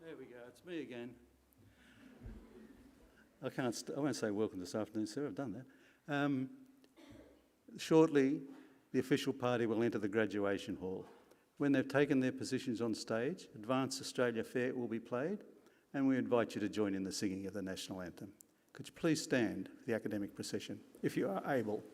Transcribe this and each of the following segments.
There we go, it's me again. I won't say welcome this afternoon, sir, I've done that. Shortly, the official party will enter the graduation hall. When they've taken their positions on stage, Advance Australia Fair will be played, and we invite you to join in the singing of the National Anthem. Could you please stand for the academic procession, if you are able?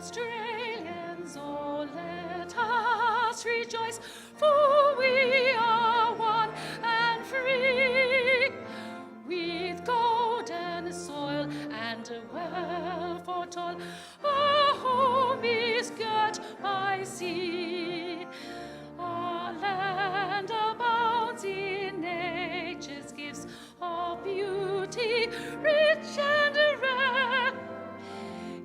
Australians, oh, let us rejoice, for we are one and free, with golden soil and wealth for toil. Our home is girt by sea. Our land abounds in nature's gifts of beauty, rich and rare.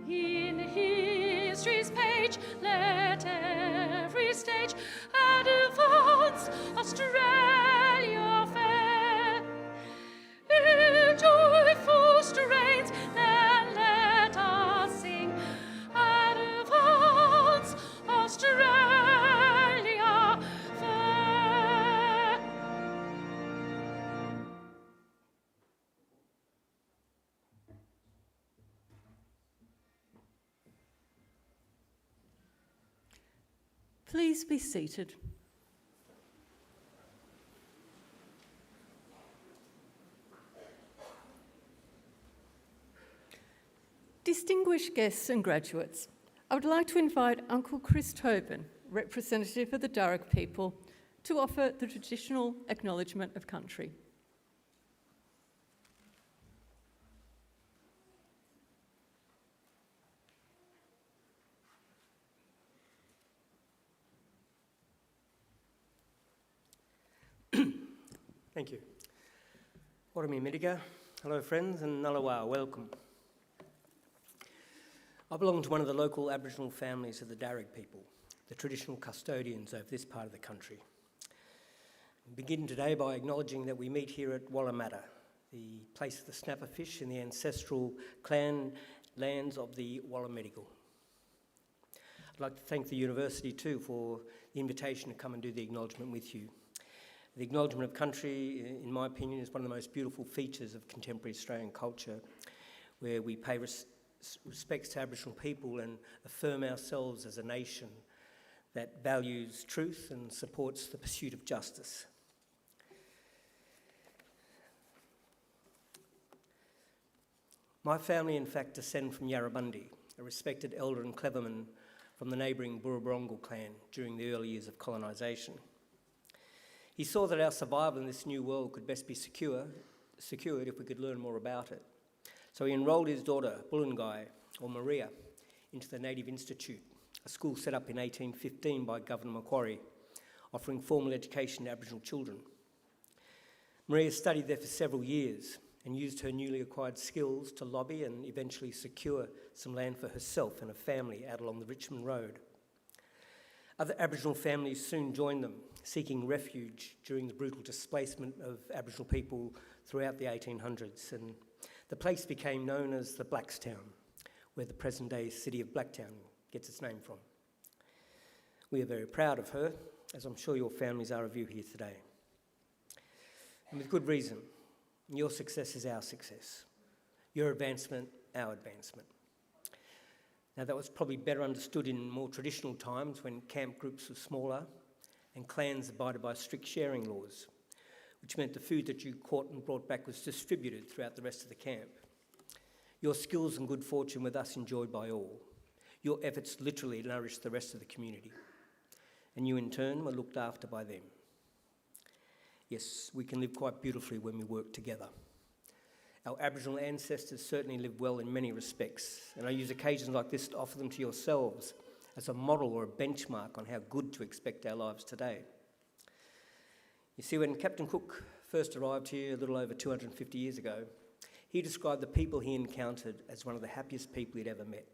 In history's page, let every stage advance Australia fair. In joyful strains, then let us sing, advance Australia fair. Please be seated. Distinguished guests and graduates, I would like to invite Uncle Chris Tobin, representative of the Darug people, to offer the traditional Acknowledgement of Country. Thank you. Warami Midiga, hello friends, and Nalawa, welcome. I belong to one of the local Aboriginal families of the Darug people, the traditional custodians of this part of the country. We begin today by acknowledging that we meet here at Wallamata, the place of the snapper fish in the ancestral clan lands of the Wallamedigal. I'd like to thank the university too for the invitation to come and do the acknowledgement with you. The Acknowledgement of Country, in my opinion, is one of the most beautiful features of contemporary Australian culture, where we pay respects to Aboriginal people and affirm ourselves as a nation that values truth and supports the pursuit of justice. My family, in fact, descend from Yarrabundi, a respected elder and cleverman from the neighbouring Burrabarongal clan during the early years of colonisation. He saw that our survival in this new world could best be secured if we could learn more about it. So he enrolled his daughter, Bulungai, or Maria, into the Native Institute, a school set up in 1815 by Governor Macquarie, offering formal education to Aboriginal children. Maria studied there for several years and used her newly acquired skills to lobby and eventually secure some land for herself and her family out along the Richmond Road. Other Aboriginal families soon joined them, seeking refuge during the brutal displacement of Aboriginal people throughout the 1800s, and the place became known as the Blackstown, where the present-day city of Blacktown gets its name from. We are very proud of her, as I'm sure your families are of you here today. And with good reason. Your success is our success. Your advancement, our advancement. Now, that was probably better understood in more traditional times when camp groups were smaller and clans abided by strict sharing laws, which meant the food that you caught and brought back was distributed throughout the rest of the camp. Your skills and good fortune were thus enjoyed by all. Your efforts literally nourished the rest of the community, and you in turn were looked after by them. Yes, we can live quite beautifully when we work together. Our Aboriginal ancestors certainly lived well in many respects, and I use occasions like this to offer them to yourselves as a model or a benchmark on how good to expect our lives today. You see, when Captain Cook first arrived here a little over 250 years ago, he described the people he encountered as one of the happiest people he'd ever met.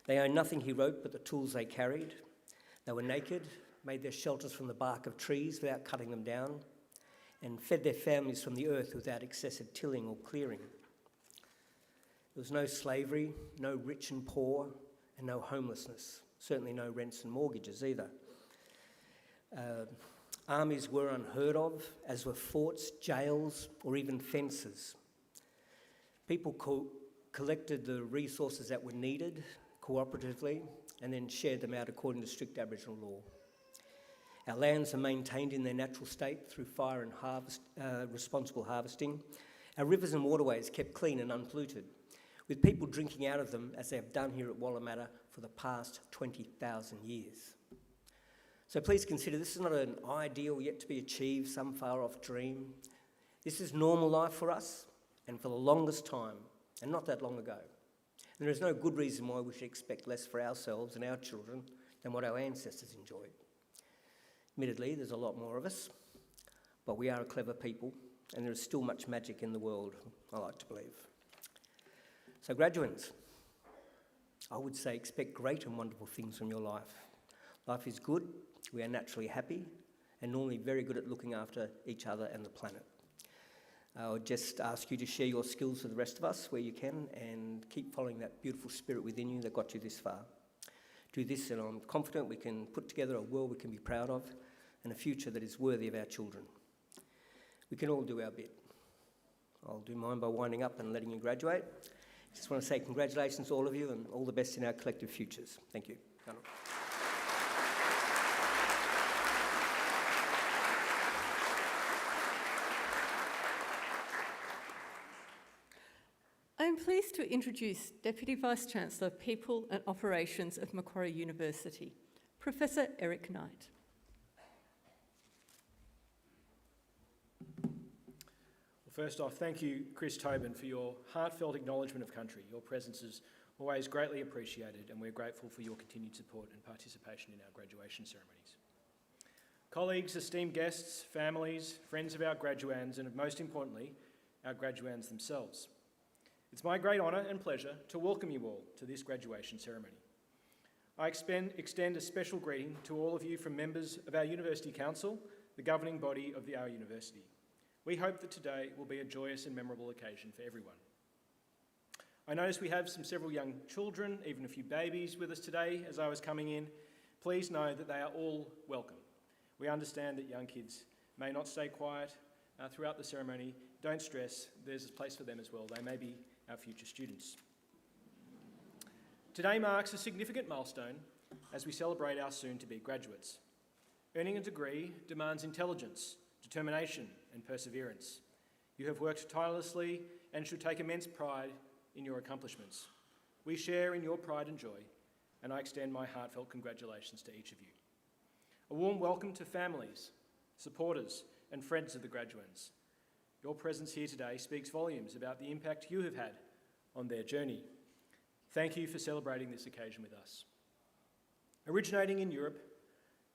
They owned nothing, he wrote, but the tools they carried. They were naked, made their shelters from the bark of trees without cutting them down, and fed their families from the earth without excessive tilling or clearing. There was no slavery, no rich and poor, and no homelessness, certainly no rents and mortgages either. Armies were unheard of, as were forts, jails, or even fences. People collected the resources that were needed cooperatively and then shared them out according to strict Aboriginal law. Our lands are maintained in their natural state through fire and responsible harvesting. Our rivers and waterways kept clean and unpolluted, with people drinking out of them as they have done here at Wallamata for the past 20,000 years. So please consider this is not an ideal yet to be achieved, some far off dream. This is normal life for us and for the longest time, and not that long ago. And there is no good reason why we should expect less for ourselves and our children than what our ancestors enjoyed. Admittedly, there's a lot more of us, but we are a clever people, and there is still much magic in the world, I like to believe. So graduates, I would say expect great and wonderful things from your life. Life is good, we are naturally happy, and normally very good at looking after each other and the planet. I would just ask you to share your skills with the rest of us where you can, and keep following that beautiful spirit within you that got you this far. Do this, and I'm confident we can put together a world we can be proud of and a future that is worthy of our children. We can all do our bit. I'll do mine by winding up and letting you graduate. Just want to say congratulations to all of you and all the best in our collective futures. Thank you. I am pleased to introduce Deputy Vice-Chancellor, People and Operations of Macquarie University, Professor Eric Knight. Well, first off, thank you, Chris Tobin, for your heartfelt acknowledgement of country. Your presence is always greatly appreciated, and we're grateful for your continued support and participation in our graduation ceremonies. Colleagues, esteemed guests, families, friends of our graduands, and most importantly, our graduands themselves. It's my great honour and pleasure to welcome you all to this graduation ceremony. I extend a special greeting to all of you from members of our University Council, the governing body of our university. We hope that today will be a joyous and memorable occasion for everyone. I notice we have several young children, even a few babies with us today as I was coming in. Please know that they are all welcome. We understand that young kids may not stay quiet throughout the ceremony. Don't stress, there's a place for them as well. They may be our future students. Today marks a significant milestone as we celebrate our soon-to-be graduates. Earning a degree demands intelligence, determination and perseverance. You have worked tirelessly and should take immense pride in your accomplishments. We share in your pride and joy, and I extend my heartfelt congratulations to each of you. A warm welcome to families, supporters and friends of the graduands. Your presence here today speaks volumes about the impact you have had on their journey. Thank you for celebrating this occasion with us. Originating in Europe,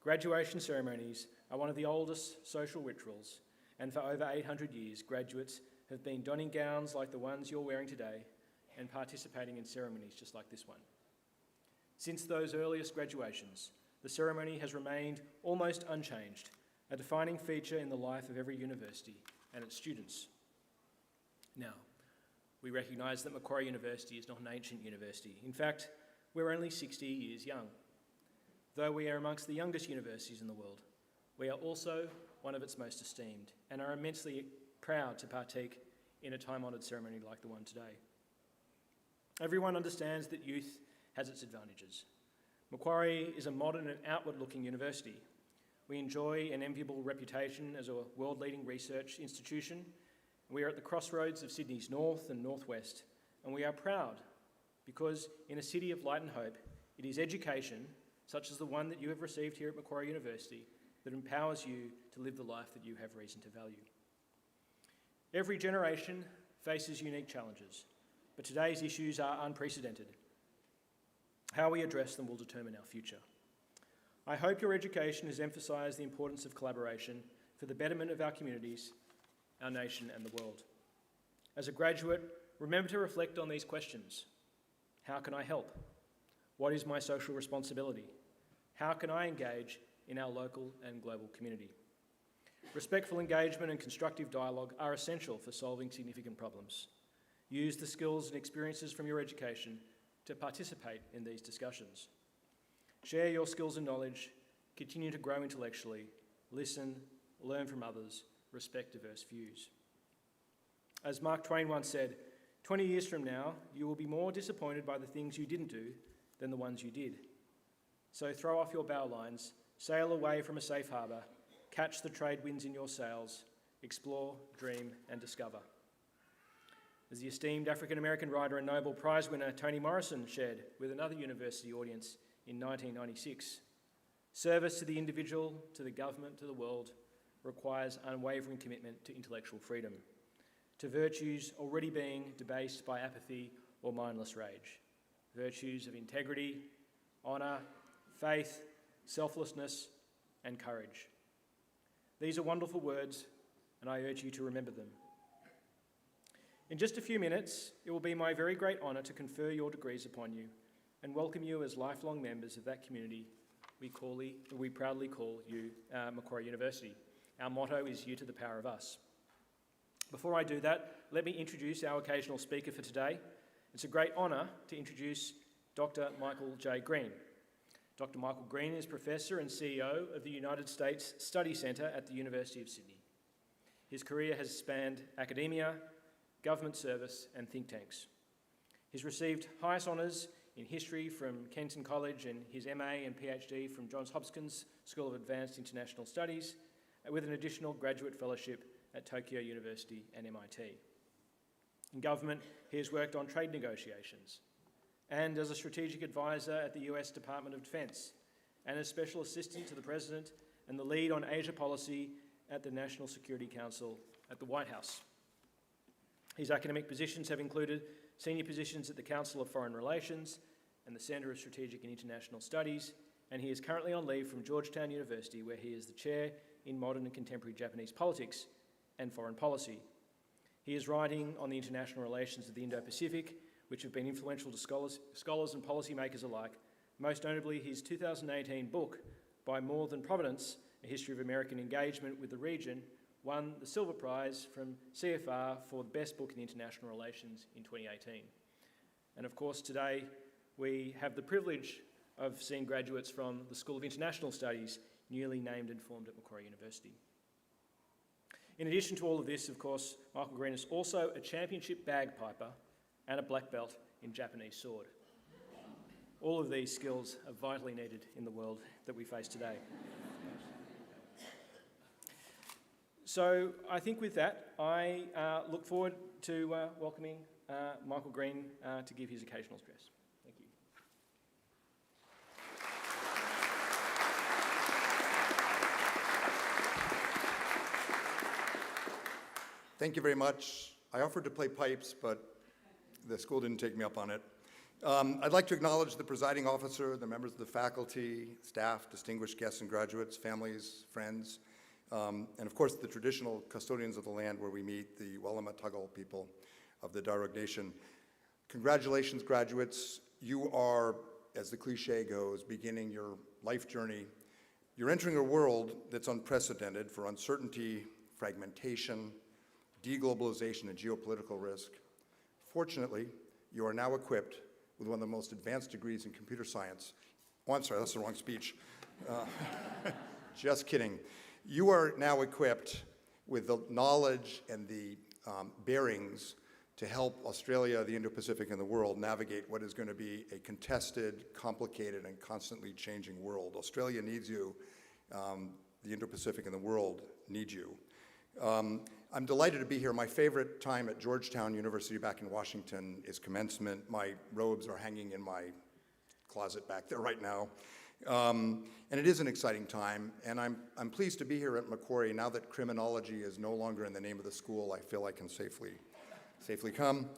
graduation ceremonies are one of the oldest social rituals, and for over 800 years, graduates have been donning gowns like the ones you're wearing today and participating in ceremonies just like this one. Since those earliest graduations, the ceremony has remained almost unchanged, a defining feature in the life of every university and its students. Now, we recognise that Macquarie University is not an ancient university. In fact, we're only 60 years young. Though we are amongst the youngest universities in the world, we are also one of its most esteemed and are immensely proud to partake in a time-honoured ceremony like the one today. Everyone understands that youth has its advantages. Macquarie is a modern and outward-looking university. We enjoy an enviable reputation as a world-leading research institution. We are at the crossroads of Sydney's north and northwest, and we are proud because in a city of light and hope, it is education, such as the one that you have received here at Macquarie University, that empowers you to live the life that you have reason to value. Every generation faces unique challenges, but today's issues are unprecedented. How we address them will determine our future. I hope your education has emphasised the importance of collaboration for the betterment of our communities, our nation and the world. As a graduate, remember to reflect on these questions. How can I help? What is my social responsibility? How can I engage in our local and global community? Respectful engagement and constructive dialogue are essential for solving significant problems. Use the skills and experiences from your education to participate in these discussions. Share your skills and knowledge, continue to grow intellectually, listen, learn from others, respect diverse views. As Mark Twain once said, 20 years from now, you will be more disappointed by the things you didn't do than the ones you did. So throw off your bow lines, sail away from a safe harbour, catch the trade winds in your sails, explore, dream and discover. As the esteemed African-American writer and Nobel Prize winner Toni Morrison shared with another university audience in 1996, service to the individual, to the government, to the world requires unwavering commitment to intellectual freedom, to virtues already being debased by apathy or mindless rage, virtues of integrity, honour, faith, selflessness and courage. These are wonderful words and I urge you to remember them. In just a few minutes, it will be my very great honour to confer your degrees upon you and welcome you as lifelong members of that community we proudly call you Macquarie University. Our motto is "You to the power of us." Before I do that, let me introduce our occasional speaker for today. It's a great honour to introduce Dr. Michael J. Green. Dr. Michael Green is Professor and CEO of the United States Study Centre at the University of Sydney. His career has spanned academia, government service and think tanks. He's received highest honours in history from Kenton College and his MA and PhD from Johns Hopkins School of Advanced International Studies, with an additional graduate fellowship at Tokyo University and MIT. In government, he has worked on trade negotiations and as a strategic advisor at the US Department of Defence and as special assistant to the President and the lead on Asia policy at the National Security Council at the White House. His academic positions have included senior positions at the Council of Foreign Relations and the Centre of Strategic and International Studies, and he is currently on leave from Georgetown University, where he is the chair in modern and contemporary Japanese politics and foreign policy. He is writing on the international relations of the Indo-Pacific, which have been influential to scholars and policymakers alike, most notably his 2018 book, By More Than Providence, A History of American Engagement with the Region, won the Silver Prize from CFR for the best book in international relations in 2018. And of course, today we have the privilege of seeing graduates from the School of International Studies, newly named and formed at Macquarie University. In addition to all of this, of course, Michael Green is also a championship bagpiper and a black belt in Japanese sword. All of these skills are vitally needed in the world that we face today. So I think with that, I look forward to welcoming Michael Green to give his occasional address. Thank you. Thank you very much. I offered to play pipes, but the school didn't take me up on it. I'd like to acknowledge the presiding officer, the members of the faculty, staff, distinguished guests and graduates, families, friends, and of course the traditional custodians of the land where we meet, the Walama-Tagal people of the Darug Nation. Congratulations, graduates. You are, as the cliche goes, beginning your life journey. You're entering a world that's unprecedented for uncertainty, fragmentation, deglobalization, and geopolitical risk. Fortunately, you are now equipped with one of the most advanced degrees in computer science. Oh, I'm sorry, that's the wrong speech. Just kidding. You are now equipped with the knowledge and the bearings to help Australia, the Indo-Pacific, and the world navigate what is going to be a contested, complicated, and constantly changing world. Australia needs you. The Indo-Pacific and the world need you. I'm delighted to be here. My favorite time at Georgetown University back in Washington is commencement. My robes are hanging in my closet back there right now. And it is an exciting time, and I'm pleased to be here at Macquarie. Now that criminology is no longer in the name of the school, I feel I can safely come.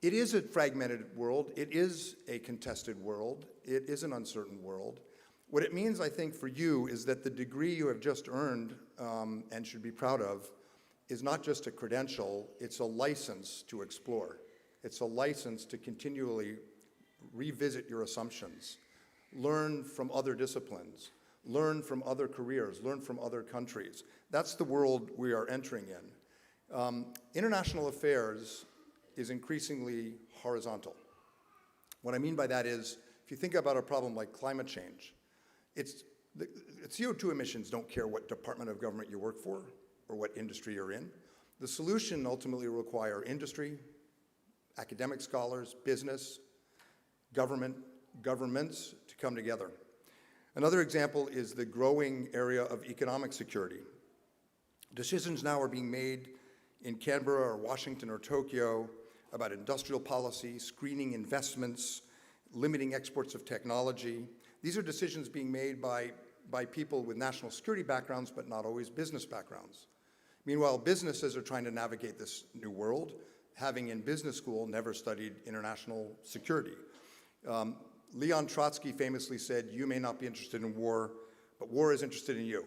It is a fragmented world. It is a contested world. It is an uncertain world. What it means, I think, for you is that the degree you have just earned and should be proud of is not just a credential, it's a license to explore. It's a license to continually revisit your assumptions, learn from other disciplines, learn from other careers, learn from other countries. That's the world we are entering in. International affairs is increasingly horizontal. What I mean by that is, if you think about a problem like climate change, CO2 emissions don't care what department of government you work for or what industry you're in. The solution ultimately will require industry, academic scholars, business, governments to come together. Another example is the growing area of economic security. Decisions now are being made in Canberra or Washington or Tokyo about industrial policy, screening investments, limiting exports of technology. These are decisions being made by people with national security backgrounds, but not always business backgrounds. Meanwhile, businesses are trying to navigate this new world, having in business school never studied international security. Leon Trotsky famously said, "You may not be interested in war, but war is interested in you."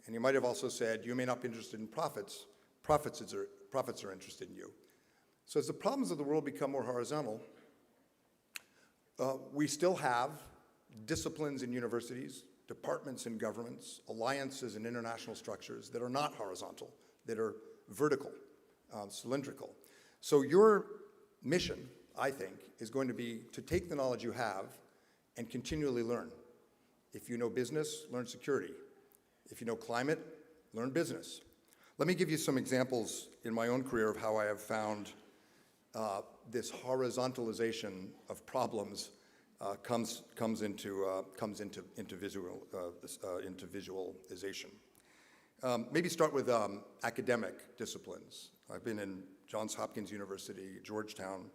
And he might have also said, "You may not be interested in profits, profits are interested in you." So as the problems of the world become more horizontal, we still have disciplines in universities, departments in governments, alliances and international structures that are not horizontal, that are vertical, cylindrical. So your mission, I think, is going to be to take the knowledge you have and continually learn. If you know business, learn security. If you know climate, learn business. Let me give you some examples in my own career of how I have found this horizontalization of problems comes into visualization. Maybe start with academic disciplines. I've been in Johns Hopkins University, Georgetown.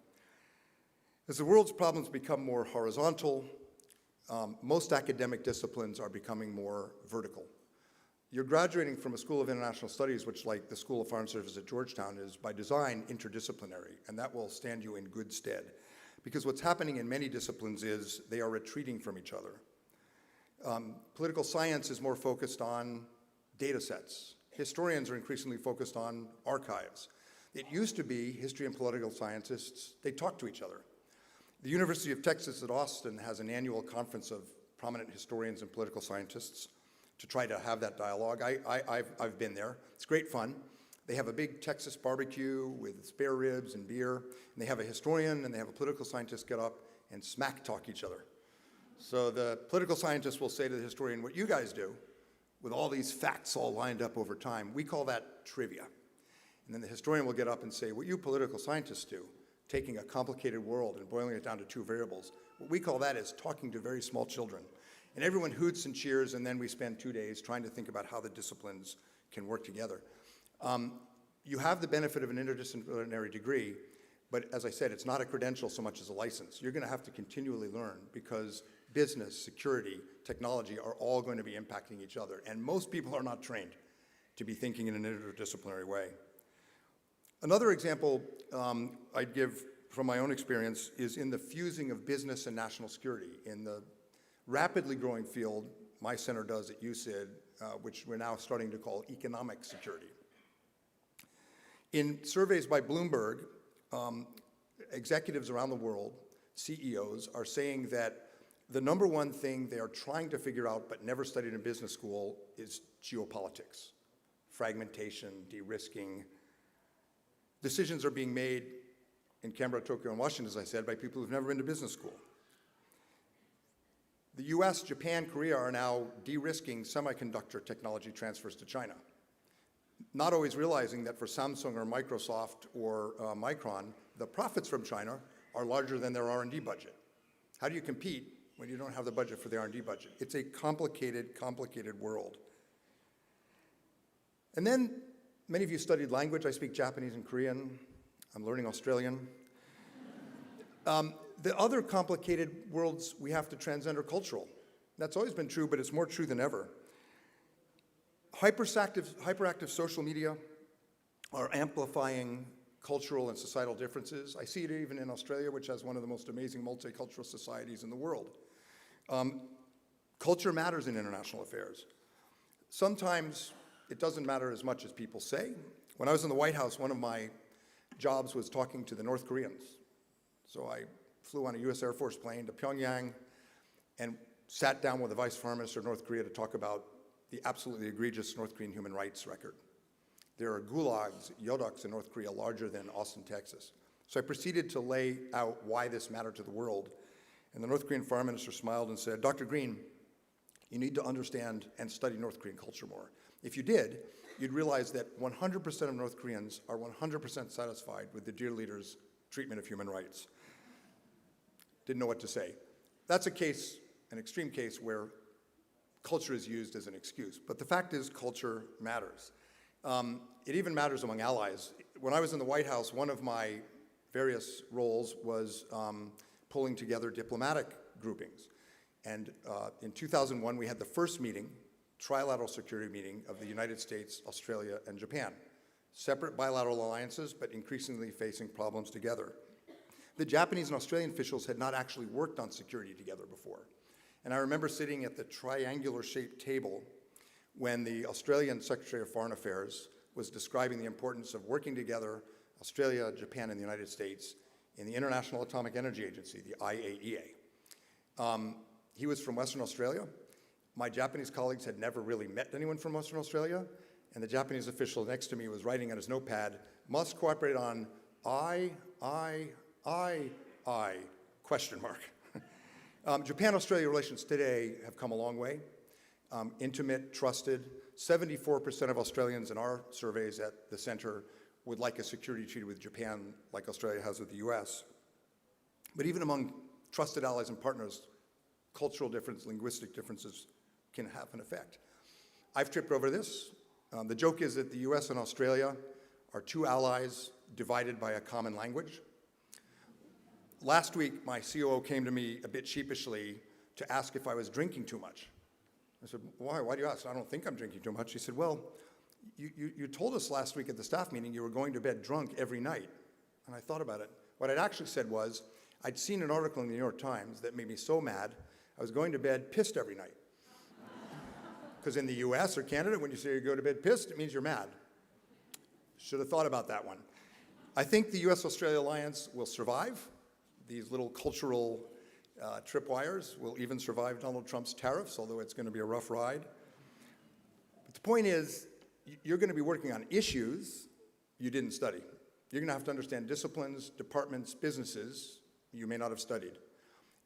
As the world's problems become more horizontal, most academic disciplines are becoming more vertical. You're graduating from a School of International Studies, which, like the School of Foreign Service at Georgetown, is by design interdisciplinary, and that will stand you in good stead. Because what's happening in many disciplines is they are retreating from each other. Political science is more focused on data sets. Historians are increasingly focused on archives. It used to be history and political scientists, they talk to each other. The University of Texas at Austin has an annual conference of prominent historians and political scientists to try to have that dialogue. I've been there. It's great fun. They have a big Texas barbecue with spare ribs and beer, and they have a historian and they have a political scientist get up and smack talk each other. So the political scientist will say to the historian, "What you guys do, with all these facts all lined up over time, we call that trivia." And then the historian will get up and say, "What you political scientists do, taking a complicated world and boiling it down to two variables, what we call that is talking to very small children." And everyone hoots and cheers, and then we spend 2 days trying to think about how the disciplines can work together. You have the benefit of an interdisciplinary degree, but as I said, it's not a credential so much as a license. You're going to have to continually learn because business, security, technology are all going to be impacting each other, and most people are not trained to be thinking in an interdisciplinary way. Another example I'd give from my own experience is in the fusing of business and national security. In the rapidly growing field my center does at UCID, which we're now starting to call economic security. In surveys by Bloomberg, executives around the world, CEOs, are saying that the number one thing they are trying to figure out but never studied in business school is geopolitics, fragmentation, de-risking. Decisions are being made in Canberra, Tokyo, and Washington, as I said, by people who've never been to business school. The US, Japan, Korea are now de-risking semiconductor technology transfers to China, not always realizing that for Samsung or Microsoft or Micron, the profits from China are larger than their R&D budget. How do you compete when you don't have the budget for the R&D budget? It's a complicated, complicated world. And then, many of you studied language. I speak Japanese and Korean. I'm learning Australian. The other complicated worlds we have to transcend are cultural. That's always been true, but it's more true than ever. Hyperactive social media are amplifying cultural and societal differences. I see it even in Australia, which has one of the most amazing multicultural societies in the world. Culture matters in international affairs. Sometimes it doesn't matter as much as people say. When I was in the White House, one of my jobs was talking to the North Koreans. So I flew on a US Air Force plane to Pyongyang and sat down with the Vice Foreign Minister of North Korea to talk about the absolutely egregious North Korean human rights record. There are gulags, yodoks in North Korea larger than Austin, Texas. So I proceeded to lay out why this mattered to the world. And the North Korean Foreign Minister smiled and said, "Dr. Green, you need to understand and study North Korean culture more. If you did, you'd realize that 100% of North Koreans are 100% satisfied with the dear leader's treatment of human rights." Didn't know what to say. That's a case, an extreme case, where culture is used as an excuse. But the fact is, culture matters. It even matters among allies. When I was in the White House, one of my various roles was pulling together diplomatic groupings. And in 2001, we had the first meeting, trilateral security meeting of the United States, Australia, and Japan. Separate bilateral alliances, but increasingly facing problems together. The Japanese and Australian officials had not actually worked on security together before. And I remember sitting at the triangular-shaped table when the Australian Secretary of Foreign Affairs was describing the importance of working together, Australia, Japan, and the United States, in the International Atomic Energy Agency, the IAEA. He was from Western Australia. My Japanese colleagues had never really met anyone from Western Australia, and the Japanese official next to me was writing on his notepad, "Must cooperate on I, question mark." Japan-Australia relations today have come a long way. Intimate, trusted. 74% of Australians in our surveys at the center would like a security treaty with Japan like Australia has with the US. But even among trusted allies and partners, cultural differences, linguistic differences can have an effect. I've tripped over this. The joke is that the US and Australia are two allies divided by a common language. Last week, my COO came to me a bit sheepishly to ask if I was drinking too much. I said, "Why? Why do you ask?" "I don't think I'm drinking too much." He said, "Well, you told us last week at the staff meeting you were going to bed drunk every night." And I thought about it. What I'd actually said was, I'd seen an article in the New York Times that made me so mad, I was going to bed pissed every night. Because in the US or Canada, when you say you go to bed pissed, it means you're mad. Should have thought about that one. I think the US-Australia alliance will survive. These little cultural tripwires will even survive Donald Trump's tariffs, although it's going to be a rough ride. But the point is, you're going to be working on issues you didn't study. You're going to have to understand disciplines, departments, businesses you may not have studied.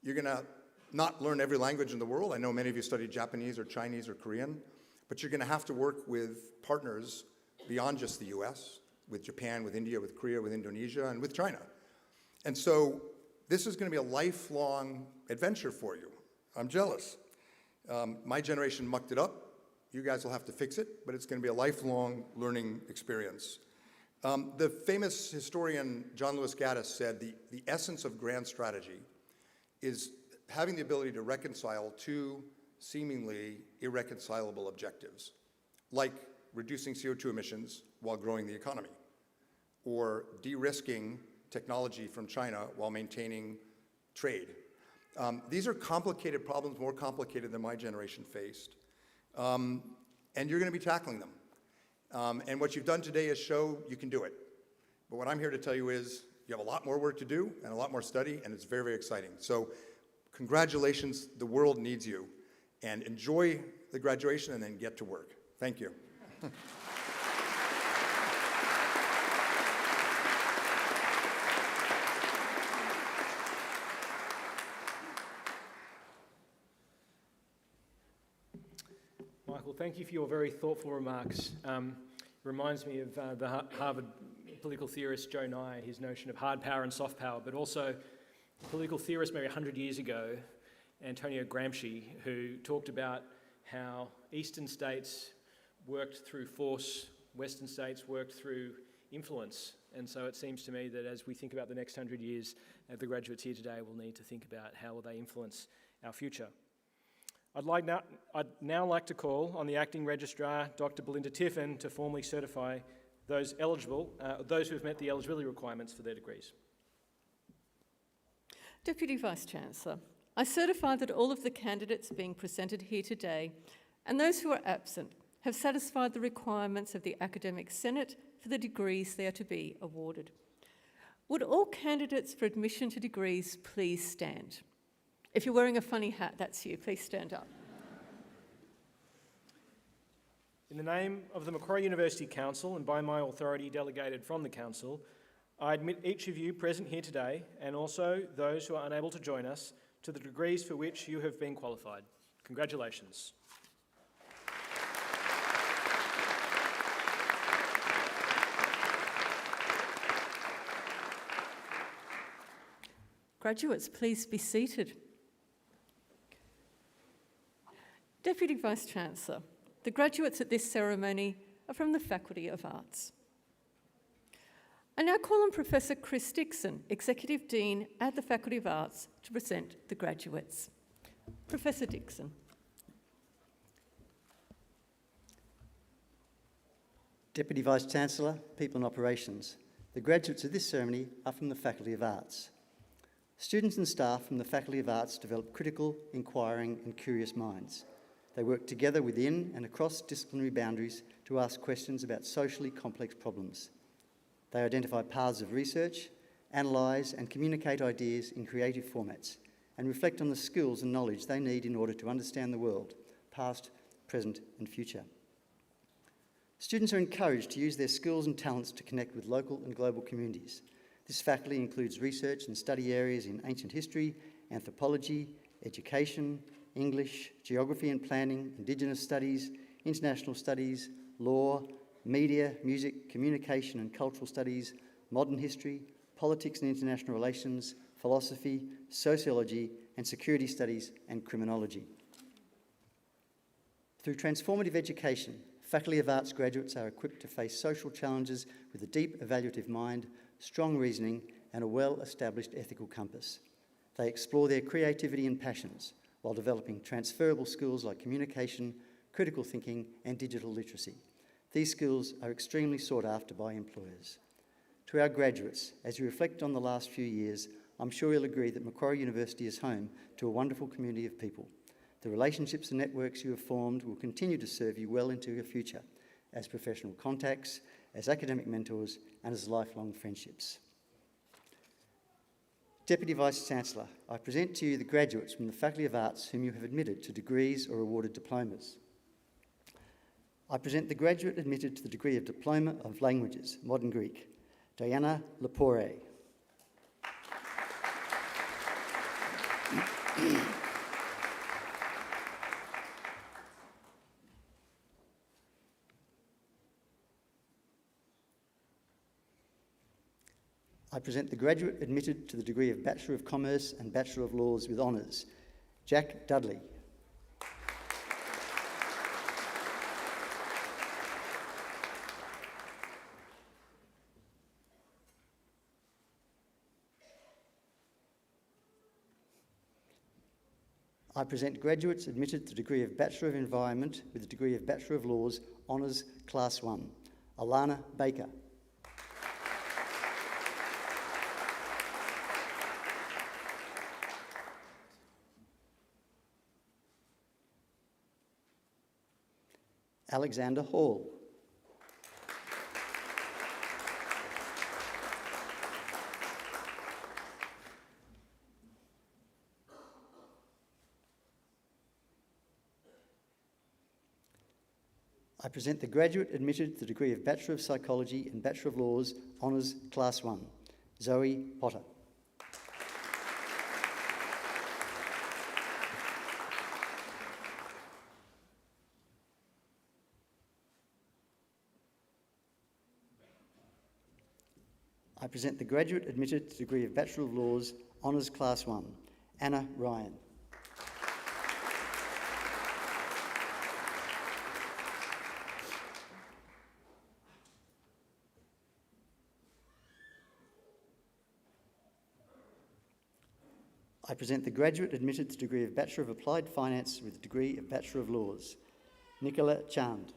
You're going to not learn every language in the world. I know many of you studied Japanese or Chinese or Korean, but you're going to have to work with partners beyond just the US, with Japan, with India, with Korea, with Indonesia, and with China. And so this is going to be a lifelong adventure for you. I'm jealous. My generation mucked it up. You guys will have to fix it, but it's going to be a lifelong learning experience. The famous historian John Lewis Gaddis said the essence of grand strategy is having the ability to reconcile two seemingly irreconcilable objectives, like reducing CO2 emissions while growing the economy, or de-risking technology from China while maintaining trade. These are complicated problems, more complicated than my generation faced. and you're going to be tackling them. And what you've done today is show you can do it. But what I'm here to tell you is you have a lot more work to do and a lot more study, and it's very, very exciting. So congratulations, the world needs you. And enjoy the graduation and then get to work. Thank you. Michael, thank you for your very thoughtful remarks. Reminds me of the Harvard political theorist Joe Nye, his notion of hard power and soft power, but also a political theorist maybe 100 years ago, Antonio Gramsci, who talked about how Eastern states worked through force, Western states worked through influence. And so it seems to me that as we think about the next 100 years, the graduates here today will need to think about how will they influence our future. I'd now like to call on the Acting Registrar, Dr. Belinda Tiffin, to formally certify those eligible, those who have met the eligibility requirements for their degrees. Deputy Vice-Chancellor, I certify that all of the candidates being presented here today and those who are absent have satisfied the requirements of the Academic Senate for the degrees they are to be awarded. Would all candidates for admission to degrees please stand? If you're wearing a funny hat, that's you. Please stand up. In the name of the Macquarie University Council and by my authority delegated from the Council, I admit each of you present here today and also those who are unable to join us to the degrees for which you have been qualified. Congratulations. Graduates, please be seated. Deputy Vice-Chancellor, the graduates at this ceremony are from the Faculty of Arts. I now call on Professor Chris Dixon, Executive Dean at the Faculty of Arts, to present the graduates. Professor Dixon. Deputy Vice-Chancellor, People and Operations, the graduates of this ceremony are from the Faculty of Arts. Students and staff from the Faculty of Arts develop critical, inquiring and curious minds. They work together within and across disciplinary boundaries to ask questions about socially complex problems. They identify paths of research, analyse and communicate ideas in creative formats, and reflect on the skills and knowledge they need in order to understand the world, past, present and future. Students are encouraged to use their skills and talents to connect with local and global communities. This faculty includes research and study areas in ancient history, anthropology, education, English, geography and planning, Indigenous studies, international studies, law, media, music, communication and cultural studies, modern history, politics and international relations, philosophy, sociology and security studies and criminology. Through transformative education, Faculty of Arts graduates are equipped to face social challenges with a deep evaluative mind, strong reasoning and a well-established ethical compass. They explore their creativity and passions while developing transferable skills like communication, critical thinking and digital literacy. These skills are extremely sought after by employers. To our graduates, as you reflect on the last few years, I'm sure you'll agree that Macquarie University is home to a wonderful community of people. The relationships and networks you have formed will continue to serve you well into your future as professional contacts, as academic mentors and as lifelong friendships. Deputy Vice-Chancellor, I present to you the graduates from the Faculty of Arts whom you have admitted to degrees or awarded diplomas. I present the graduate admitted to the degree of Diploma of Languages, Modern Greek, Diana Lepore. I present the graduate admitted to the degree of Bachelor of Commerce and Bachelor of Laws with Honours, Jack Dudley. I present graduates admitted to the degree of Bachelor of Environment with the degree of Bachelor of Laws, Honours, Class 1, Alana Baker. Alexander Hall. I present the graduate admitted to the degree of Bachelor of Psychology and Bachelor of Laws, Honours Class 1, Zoe Potter. I present the graduate admitted to the degree of Bachelor of Laws, Honours Class 1, Anna Ryan. I present the graduate admitted to the degree of Bachelor of Applied Finance with the degree of Bachelor of Laws, Nicola Chand.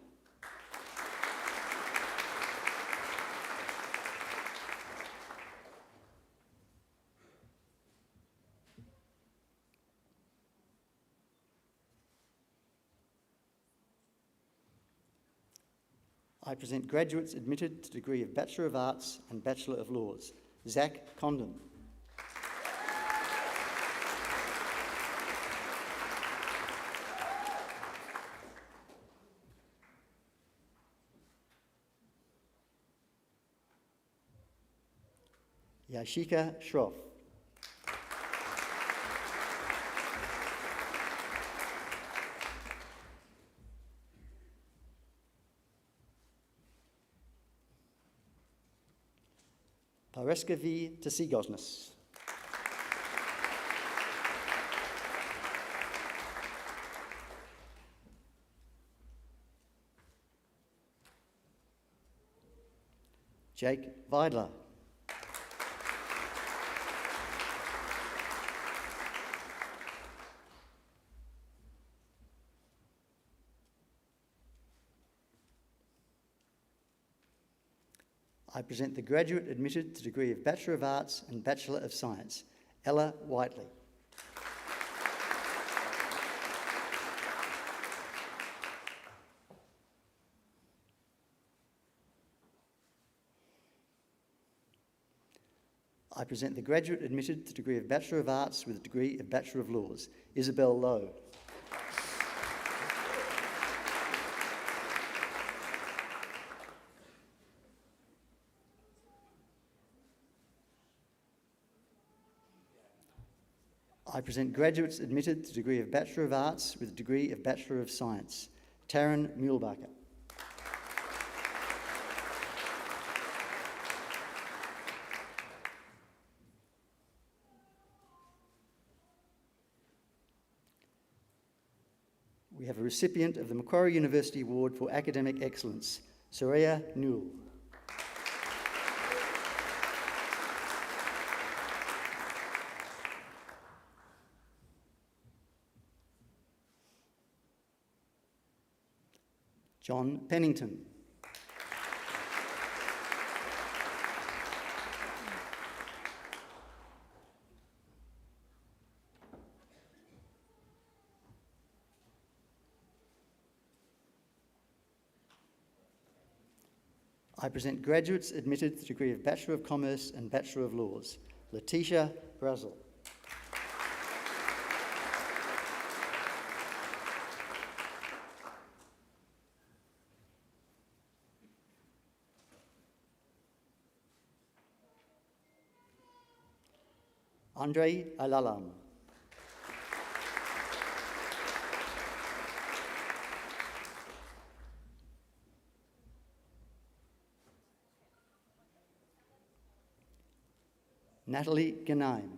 I present graduates admitted to the degree of Bachelor of Arts and Bachelor of Laws, Zach Condon. Yashika Shroff. Pareskavi Tasigosnas. Jake Vidler. I present the graduate admitted to the degree of Bachelor of Arts and Bachelor of Science, Ella Whiteley. I present the graduate admitted to the degree of Bachelor of Arts with a degree of Bachelor of Laws, Isabel Lowe. I present graduates admitted to the degree of Bachelor of Arts with a degree of Bachelor of Science, Taryn Muehlbacher. We have a recipient of the Macquarie University Award for Academic Excellence, Soraya Newell. John Pennington. I present graduates admitted to the degree of Bachelor of Commerce and Bachelor of Laws, Letitia Brazel. Andre Alalam. Natalie Ganaim.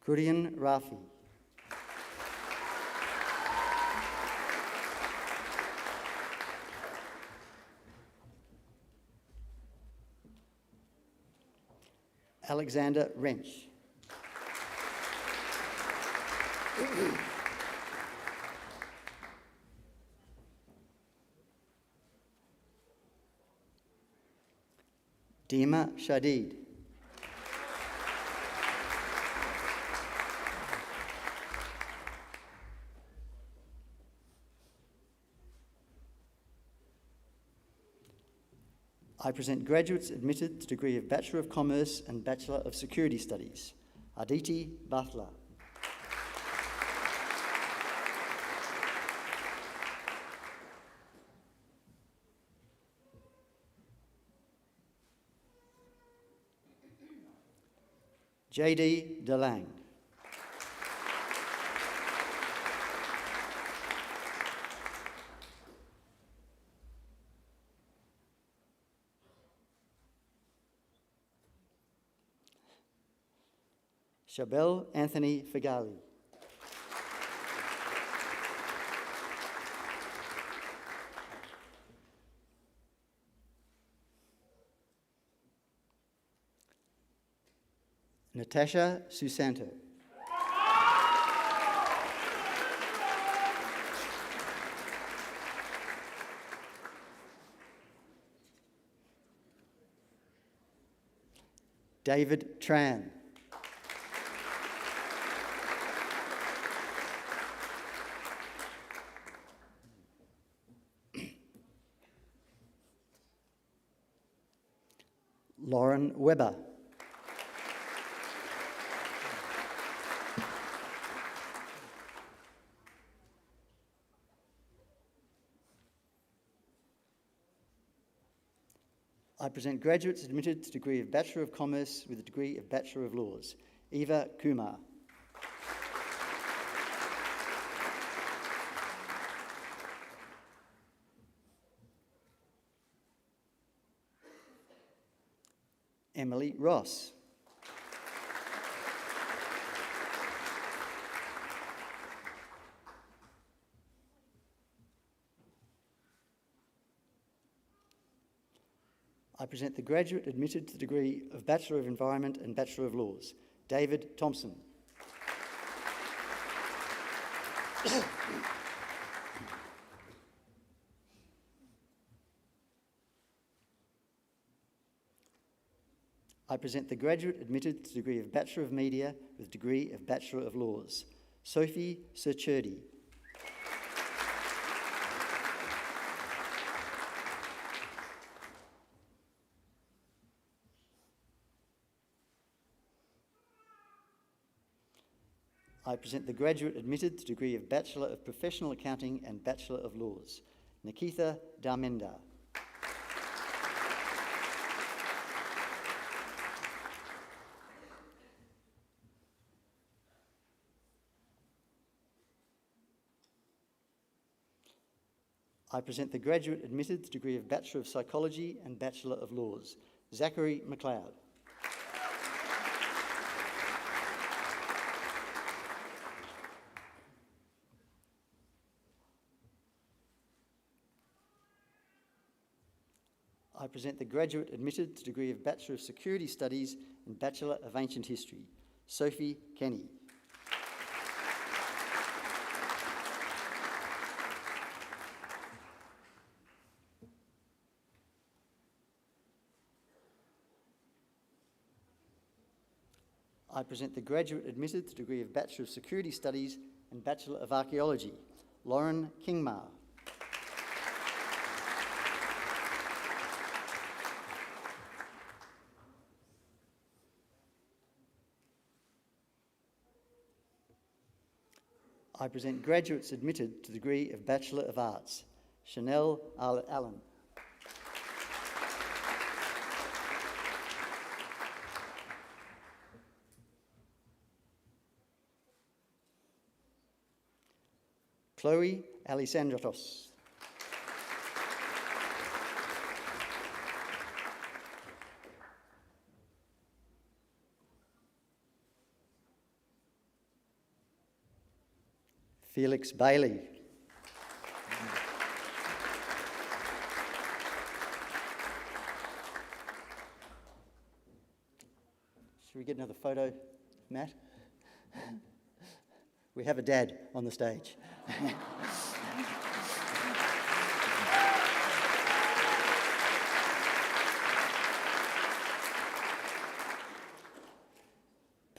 Kurian Rafi. Alexander Wrench. Dima Shadid. I present graduates admitted to degree of Bachelor of Commerce and Bachelor of Security Studies. Aditi Bathla. JD Delang. Shabel Anthony Figali. Natasha Susanto. David Tran. Lauren Weber. I present graduates admitted to degree of Bachelor of Commerce with a degree of Bachelor of Laws. Eva Kumar. Emily Ross. I present the graduate admitted to the degree of Bachelor of Environment and Bachelor of Laws, David Thompson. I present the graduate admitted to the degree of Bachelor of Media with degree of Bachelor of Laws, Sophie Serchurdi. I present the graduate admitted to degree of Bachelor of Professional Accounting and Bachelor of Laws, Nikitha Dharmendra. I present the graduate admitted to degree of Bachelor of Psychology and Bachelor of Laws, Zachary McLeod. I present the graduate admitted to degree of Bachelor of Security Studies and Bachelor of Ancient History, Sophie Kenny. I present the graduate admitted to degree of Bachelor of Security Studies and Bachelor of Archaeology, Lauren Kingmar. I present graduates admitted to the degree of Bachelor of Arts, Chanel Allen. Chloe Alisandratos. Felix Bailey. Should we get another photo, Matt? We have a dad on the stage.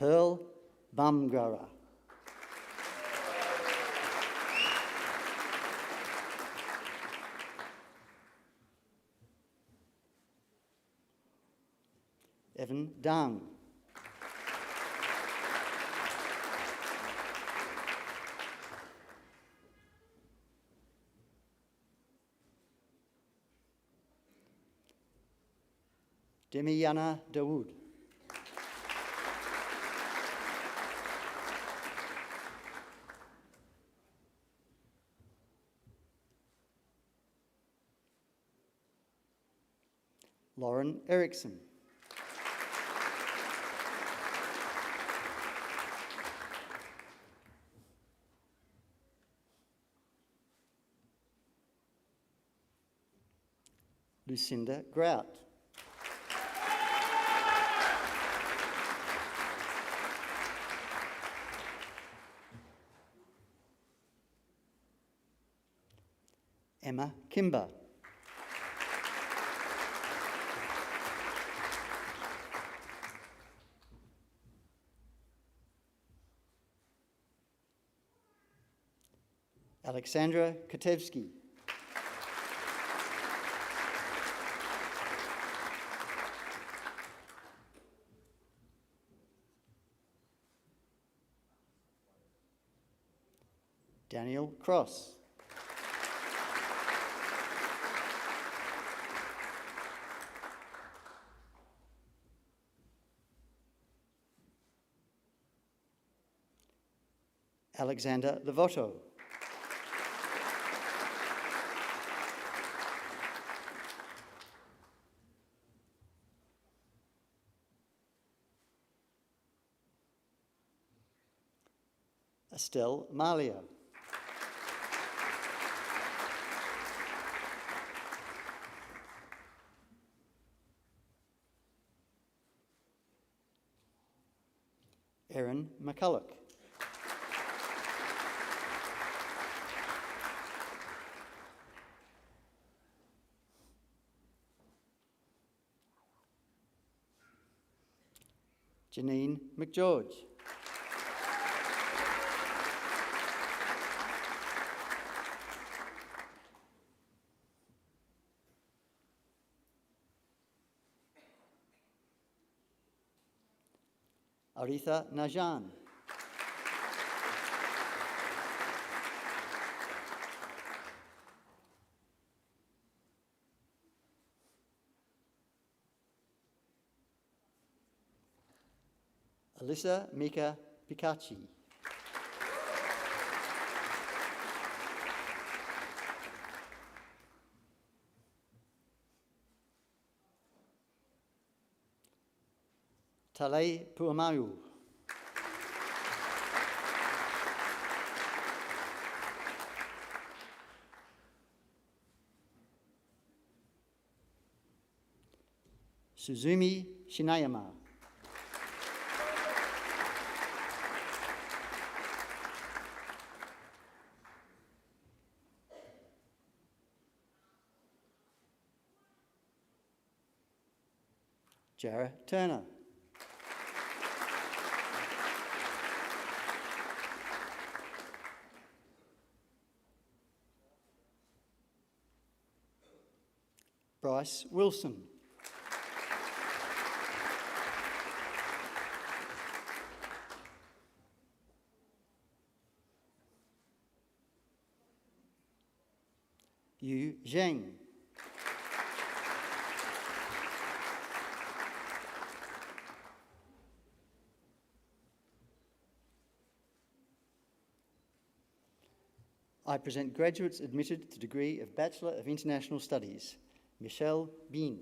Pearl Bumgara. Evan Dung. Demiyana Dawood. Lauren Erickson. Lucinda Grout. Emma Kimber. Alexandra Katevsky. Daniel Cross. Alexander Levoto. Estelle Malia. Erin McCulloch. Janine McGeorge. Aritha Najan. Alyssa Mika Pikachi. Talei Puamayu. Suzumi Shinayama. Jarrah Turner. Bryce Wilson. Yu Zheng. I present graduates admitted to the degree of Bachelor of International Studies, Michelle Bean.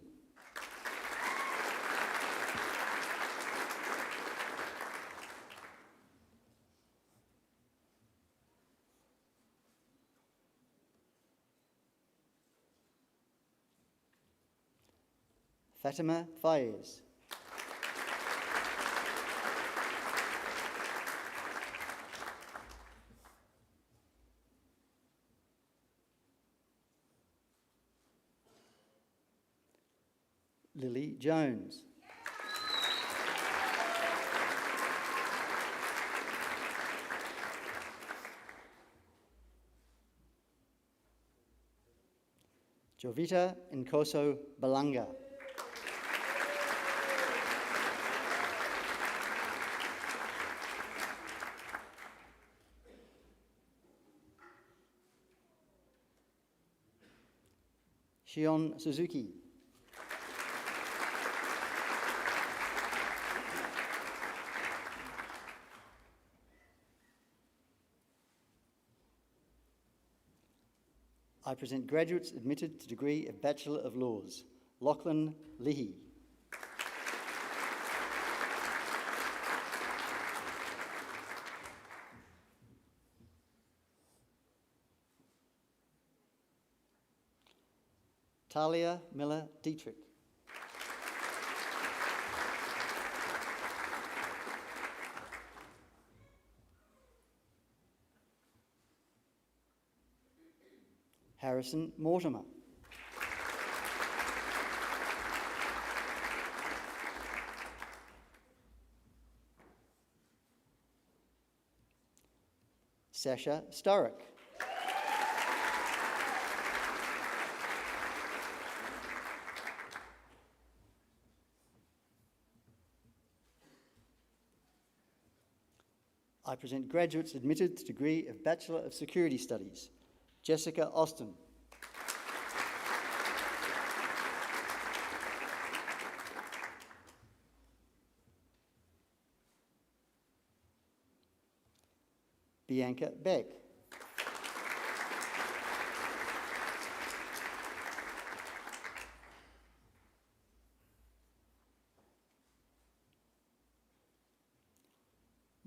Fatima Faiz. Lily Jones. Jovita Nkoso Balanga. Shion Suzuki. I present graduates admitted to degree of Bachelor of Laws. Lachlan Leahy. Talia Miller Dietrich. Harrison Mortimer. Sasha Sturrock. I present graduates admitted to degree of Bachelor of Security Studies. Jessica Austin. Bianca Beck.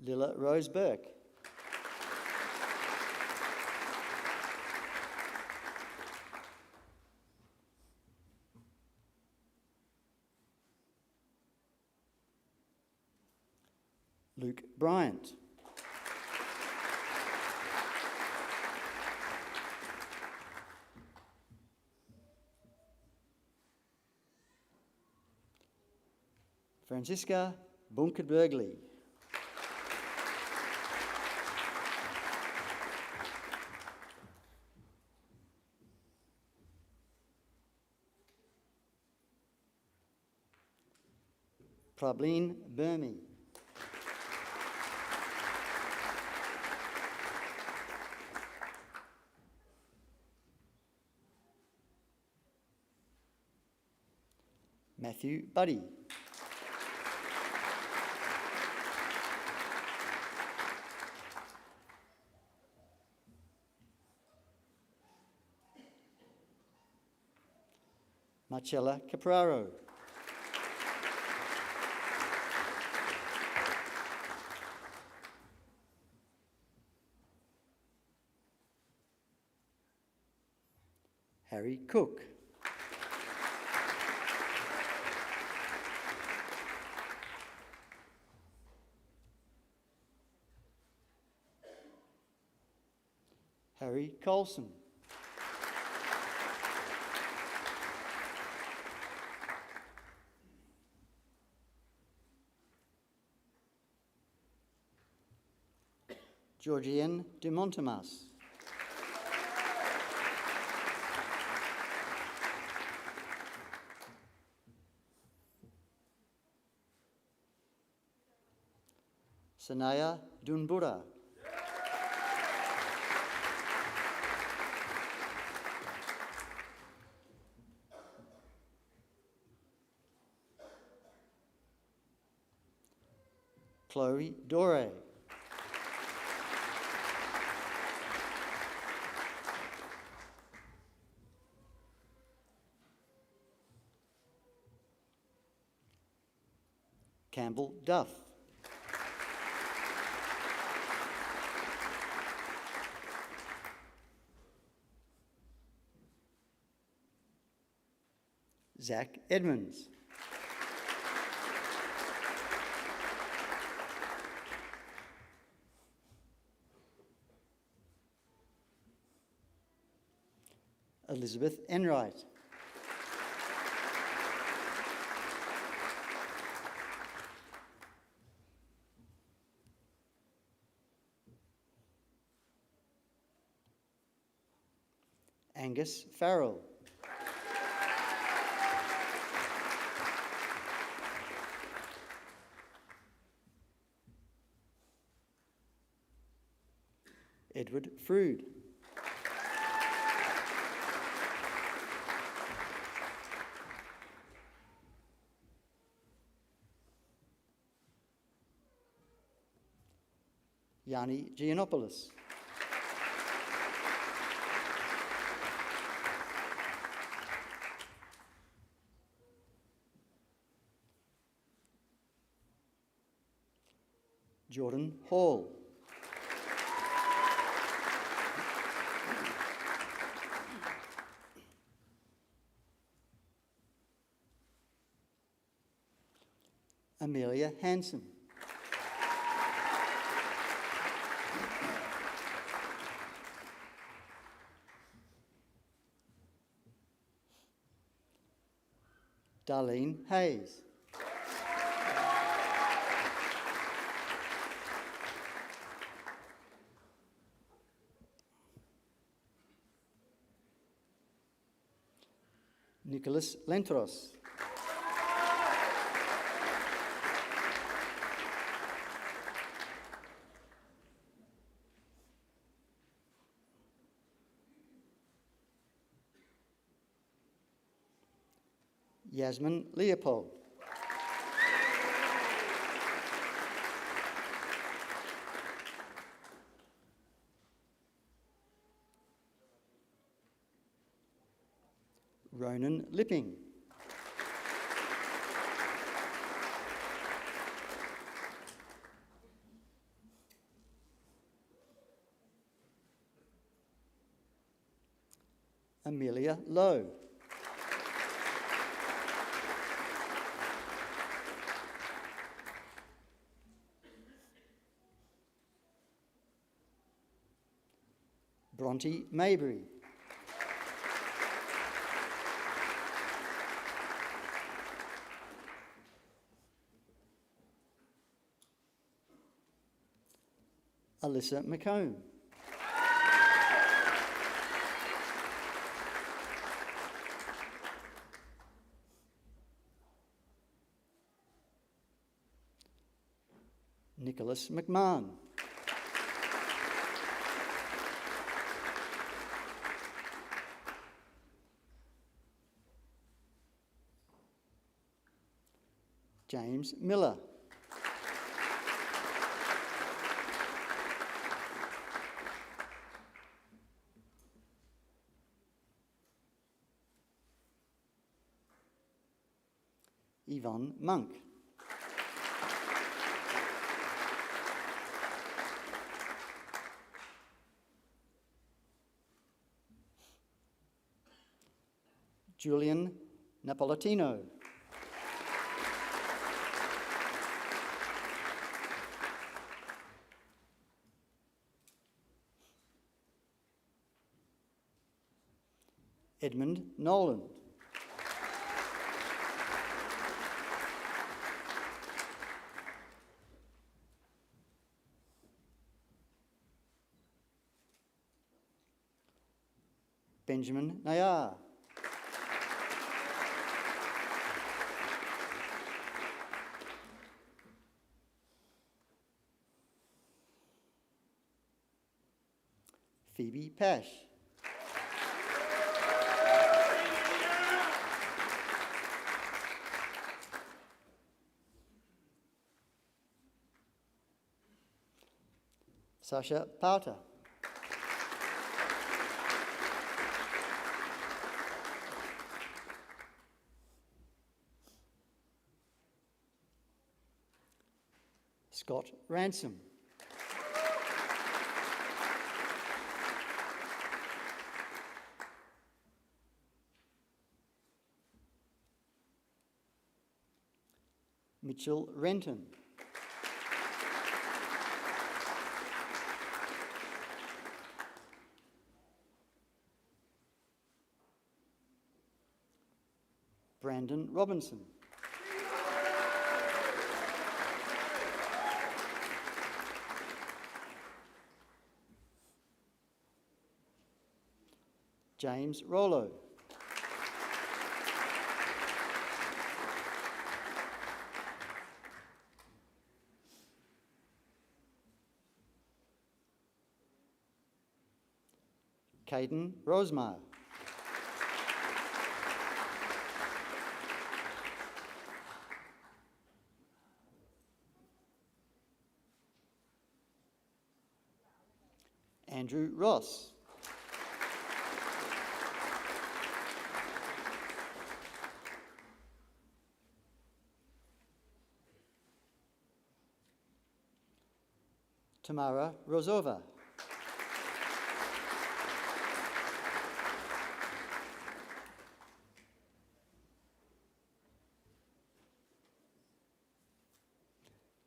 Lilla Rose Burke. Luke Bryant. Franziska Bunkerbergli. Prableen Burmi. Matthew Buddy. Marcella Capraro. Harry Cook. Harry Colson. Georgienne de Montemas. Sanaya Dunbura. Chloe Dore. Campbell Duff. Zach Edmonds. Elizabeth Enright. Angus Farrell. Edward Frood. Yanni Giannopoulos. Jordan Hall. Amelia Hansen. Darlene Hayes. Nicholas Lentros. Yasmin Leopold. Ronan Lipping. Amelia Lowe. Bronte Maybury. Alyssa McComb. Nicholas McMahon. James Miller. Yvonne Monk. Julian Napolitano. Edmund Nolan. Benjamin Nayar. Phoebe Pash. Sasha Pauta. Scott Ransom. Mitchell Renton. Brandon Robinson. James Rollo. Caden Rosemeyer. Andrew Ross. Tamara Rozova.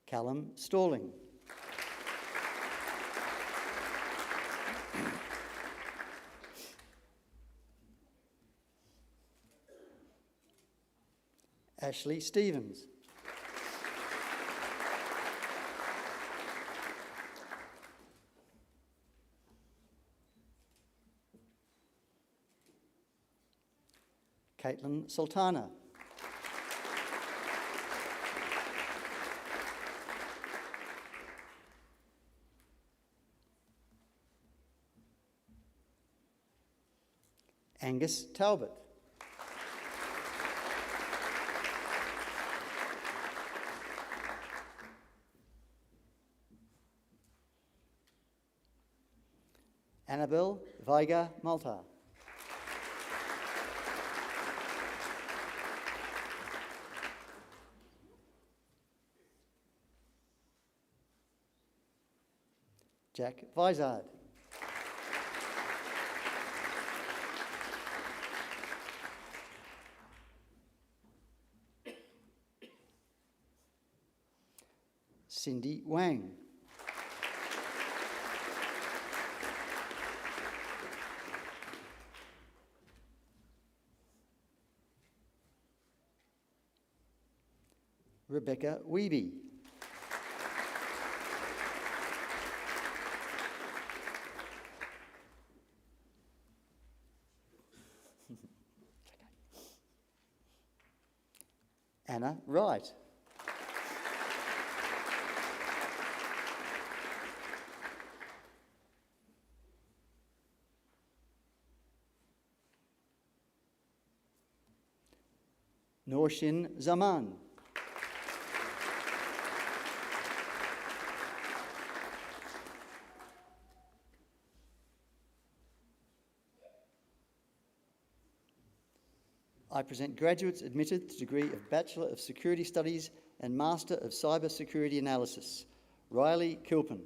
Callum Stalling. Ashley Stevens. Caitlin Sultana. Angus Talbot. Annabelle Veiga Malta. Jack Vizard. Cindy Wang. Rebecca Wiebe. Anna Wright. Norshin Zaman. I present graduates admitted to the degree of Bachelor of Security Studies and Master of Cyber Security Analysis. Riley Kilpin.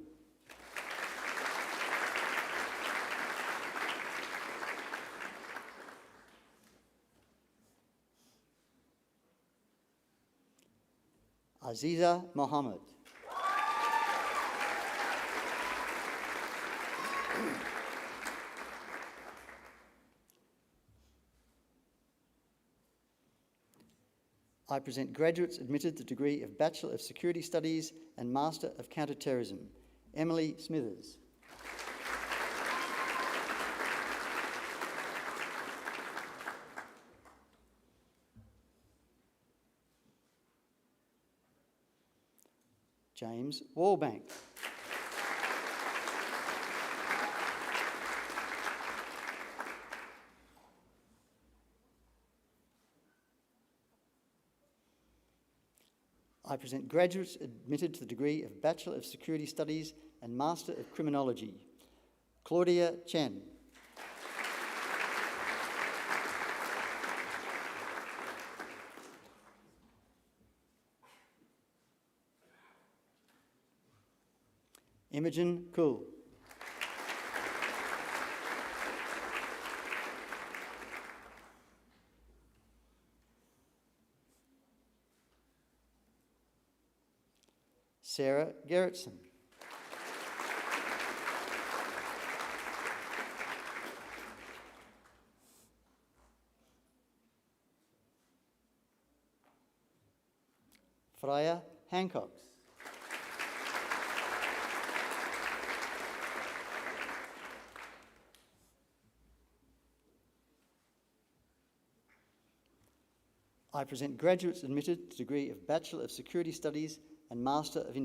Aziza Mohammed. I present graduates admitted to the degree of Bachelor of Security Studies and Master of Counterterrorism. Emily Smithers. James Wallbank. I present graduates admitted to the degree of Bachelor of Security Studies and Master of Criminology. Claudia Chen. Imogen Cool. Sarah Gerritsen. Freya Hancock. I present graduates admitted to the degree of Bachelor of Security Studies and Master of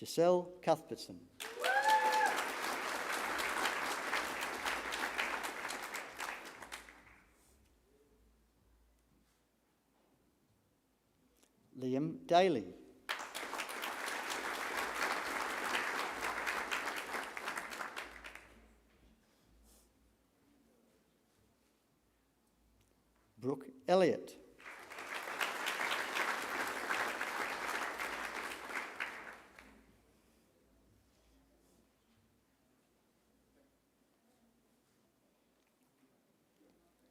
Giselle Cuthbertson. Liam Daly. Brooke Elliott.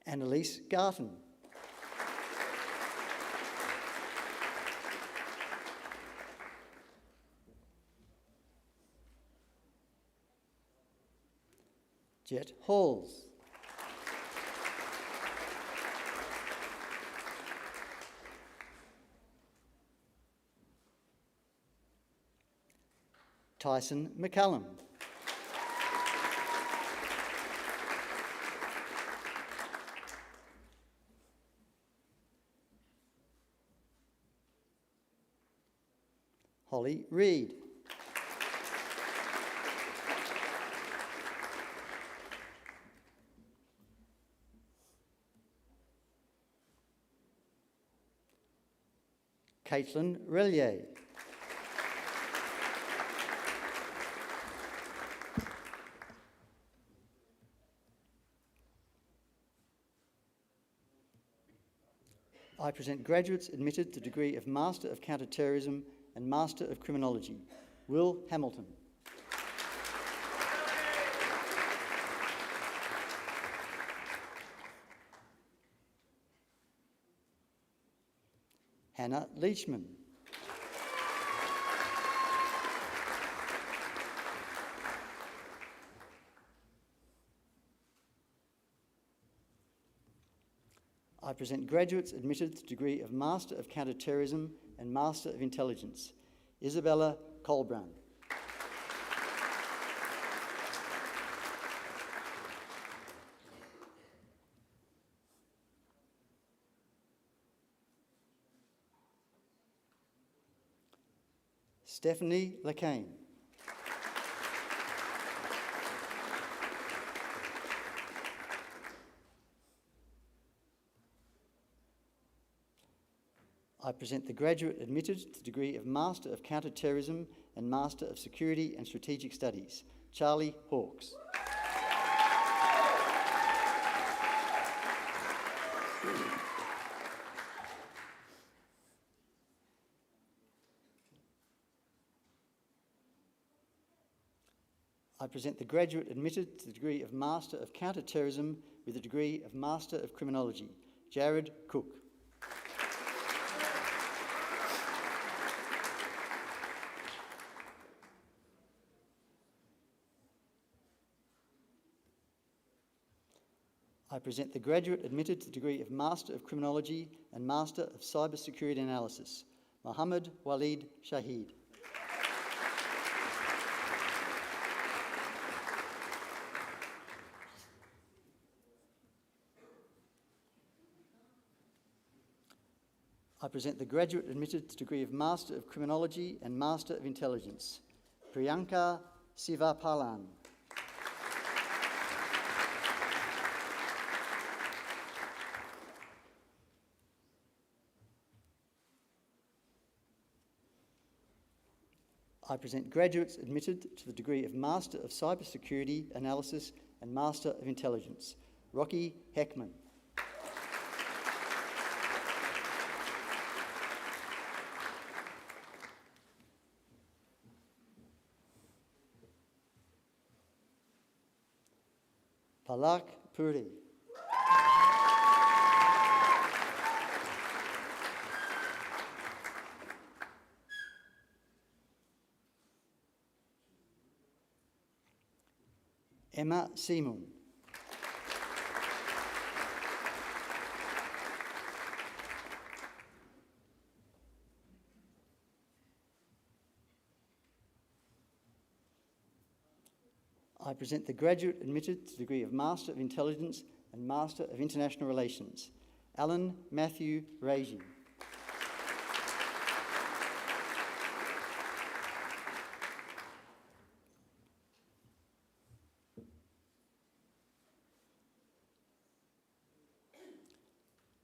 Annalise Garton. Jet Halls. Tyson McCallum. Holly Reid. Caitlin Relier. I present graduates admitted to the degree of Master of Counter-Terrorism and Master of Criminology. Will Hamilton. Hannah Leachman. I present graduates admitted to the degree of Master of Counter-Terrorism and Master of Intelligence. Isabella Colbrun. Stephanie Lacane. I present the graduate admitted to the degree of Master of Counter-Terrorism and Master of Security and Strategic Studies, Charlie Hawkes. I present the graduate admitted to the degree of Master of Counter-Terrorism with the degree of Master of Criminology, Jared Cook. I present the graduate admitted to the degree of Master of Criminology and Master of Cybersecurity Analysis, Mohammed Walid Shahid. I present the graduate admitted to the degree of Master of Criminology and Master of Intelligence, Priyanka Sivapalan. I present graduates admitted to the degree of Master of Cybersecurity Analysis and Master of Intelligence, Rocky Heckman. Palak Puri. Emma Simon. I present the graduate admitted to the degree of Master of Intelligence and Master of International Relations, Alan Matthew Raji.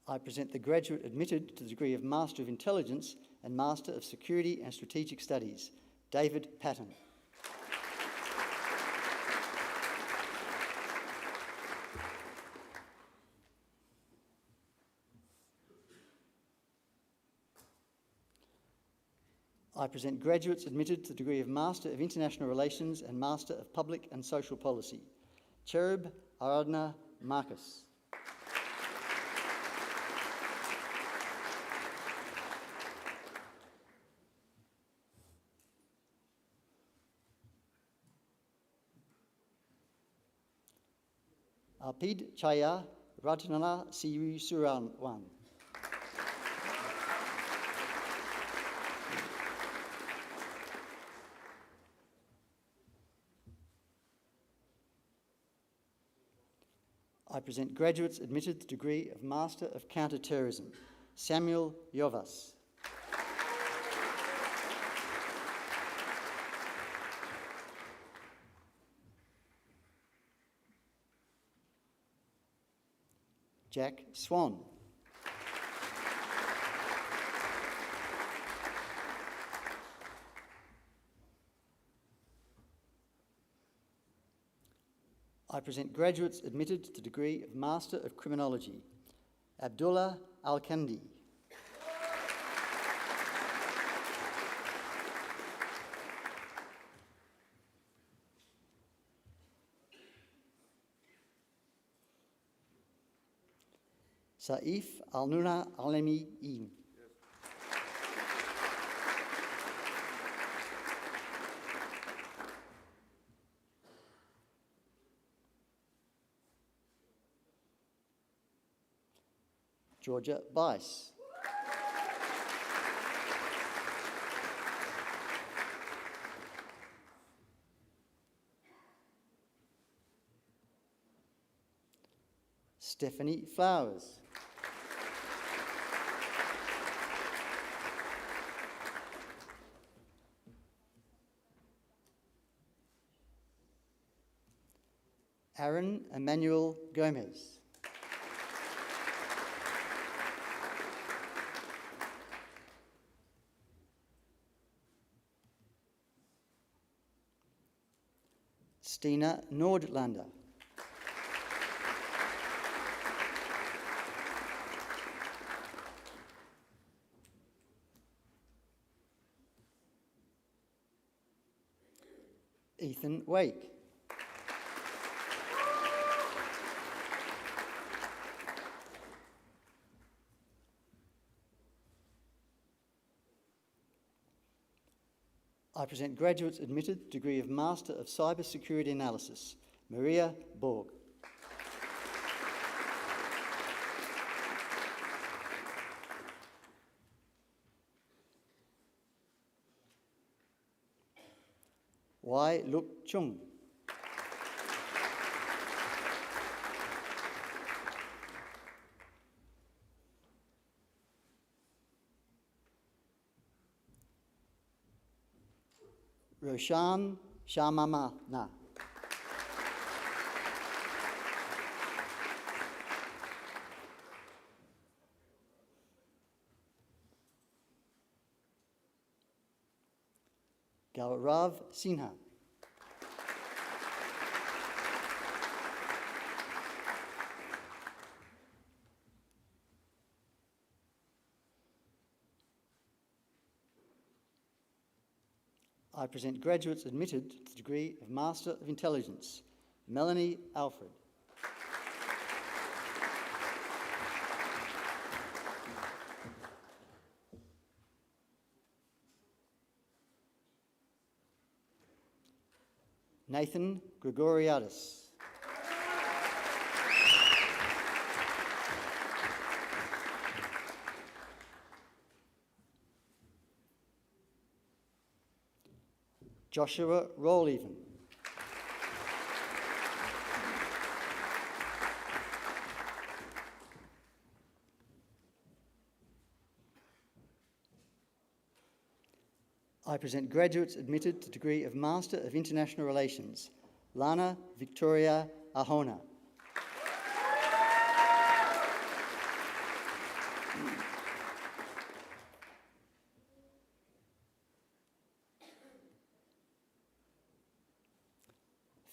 I present the graduate admitted to the degree of Master of Intelligence and Master of Security and Strategic Studies, David Patton. I present graduates admitted to the degree of Master of International Relations and Master of Public and Social Policy, Cherub Aradna Marcus. Arpid Chaya Ratnana Siru Suranwan. I present graduates admitted to the degree of Master of Counter-Terrorism, Samuel Yovas. Jack Swan. I present graduates admitted to the degree of Master of Criminology, Abdullah Al-Kandi. Saif Al-Nuna Alemi-Eem. Georgia Bice. Stephanie Flowers. Aaron Emmanuel Gomez. Stina Nordlander. Ethan Wake. I present graduates admitted degree of Master of Cyber Security Analysis, Maria Borg. Wai Luk Chung. Roshan Shamamana. Gaurav Sinha. I present graduates admitted to the degree of Master of Intelligence, Melanie Alfred. Nathan Gregoriadis. Joshua Rolleven. I present graduates admitted to the degree of Master of International Relations, Lana Victoria Ahona.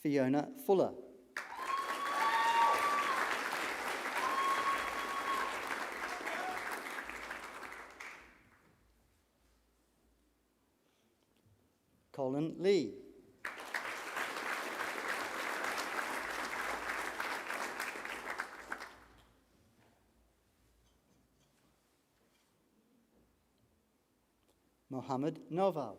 Fiona Fuller. Colin Lee. Mohammed Noval.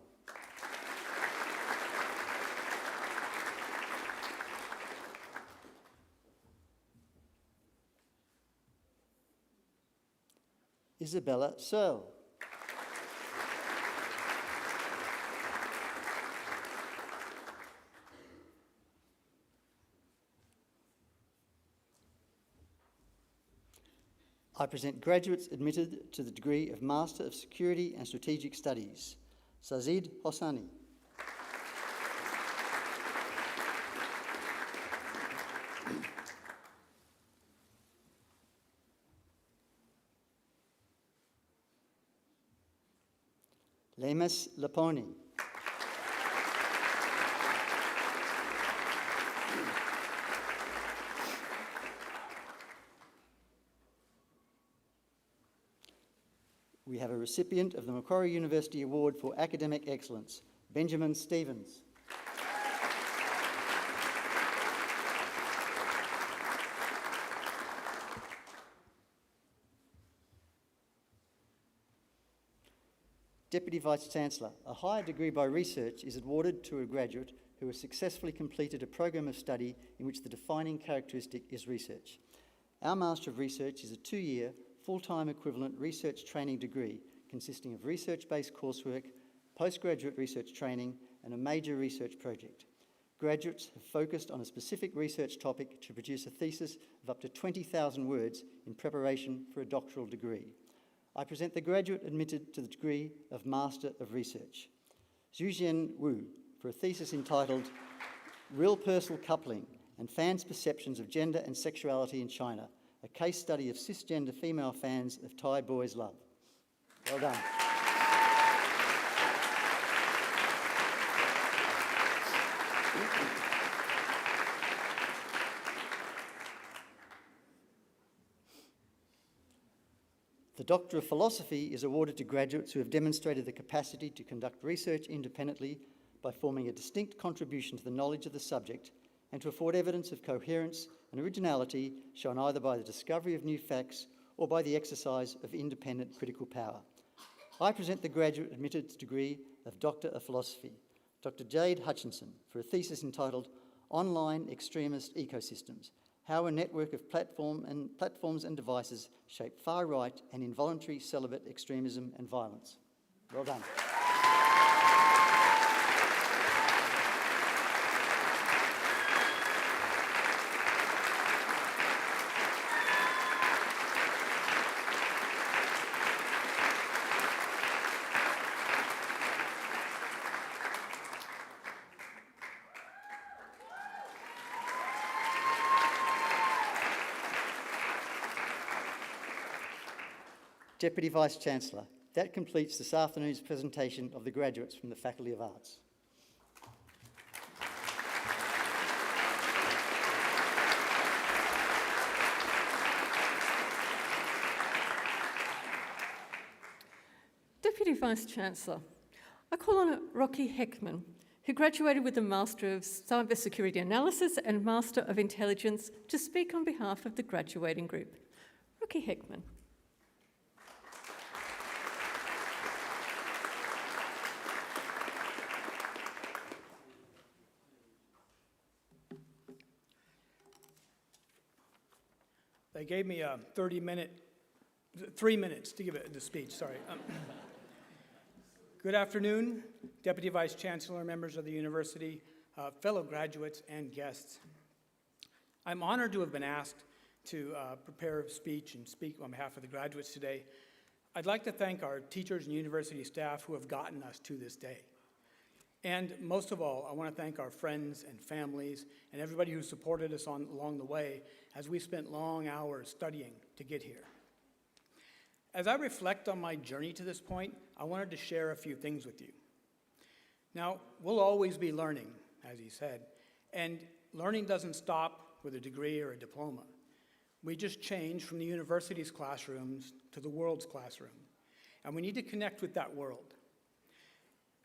Isabella Searle. I present graduates admitted to the degree of Master of Security and Strategic Studies. Sazid Hossani. Lemus Laponi. We have a recipient of the Macquarie University Award for Academic Excellence, Benjamin Stevens. Deputy Vice-Chancellor, a higher degree by research is awarded to a graduate who has successfully completed a program of study in which the defining characteristic is research. Our Master of Research is a 2-year, full-time equivalent research training degree consisting of research-based coursework, postgraduate research training, and a major research project. Graduates have focused on a specific research topic to produce a thesis of up to 20,000 words in preparation for a doctoral degree. I present the graduate admitted to the degree of Master of Research, Zhujian Wu, for a thesis entitled Real Personal Coupling and Fans' Perceptions of Gender and Sexuality in China, a case study of cisgender female fans of Thai boys' love. Well done. The Doctor of Philosophy is awarded to graduates who have demonstrated the capacity to conduct research independently by forming a distinct contribution to the knowledge of the subject and to afford evidence of coherence and originality shown either by the discovery of new facts or by the exercise of independent critical power. I present the graduate admitted degree of Doctor of Philosophy, Dr. Jade Hutchinson, for a thesis entitled Online Extremist Ecosystems, How a Network of Platforms and Devices Shape Far-Right and Involuntary Celibate Extremism and Violence. Well done. Deputy Vice-Chancellor, that completes this afternoon's presentation of the graduates from the Faculty of Arts. Deputy Vice-Chancellor, I call on Rocky Heckman, who graduated with a Master of Cybersecurity Analysis and Master of Intelligence, to speak on behalf of the graduating group. Rocky Heckman. They gave me a 3 minutes to give the speech, sorry. Good afternoon, Deputy Vice-Chancellor, members of the university, fellow graduates and guests. I'm honored to have been asked to prepare a speech and speak on behalf of the graduates today. I'd like to thank our teachers and university staff who have gotten us to this day. And most of all, I want to thank our friends and families and everybody who supported us along the way as we spent long hours studying to get here. As I reflect on my journey to this point, I wanted to share a few things with you. Now, we'll always be learning, as he said. And learning doesn't stop with a degree or a diploma. We just change from the university's classrooms to the world's classroom. And we need to connect with that world.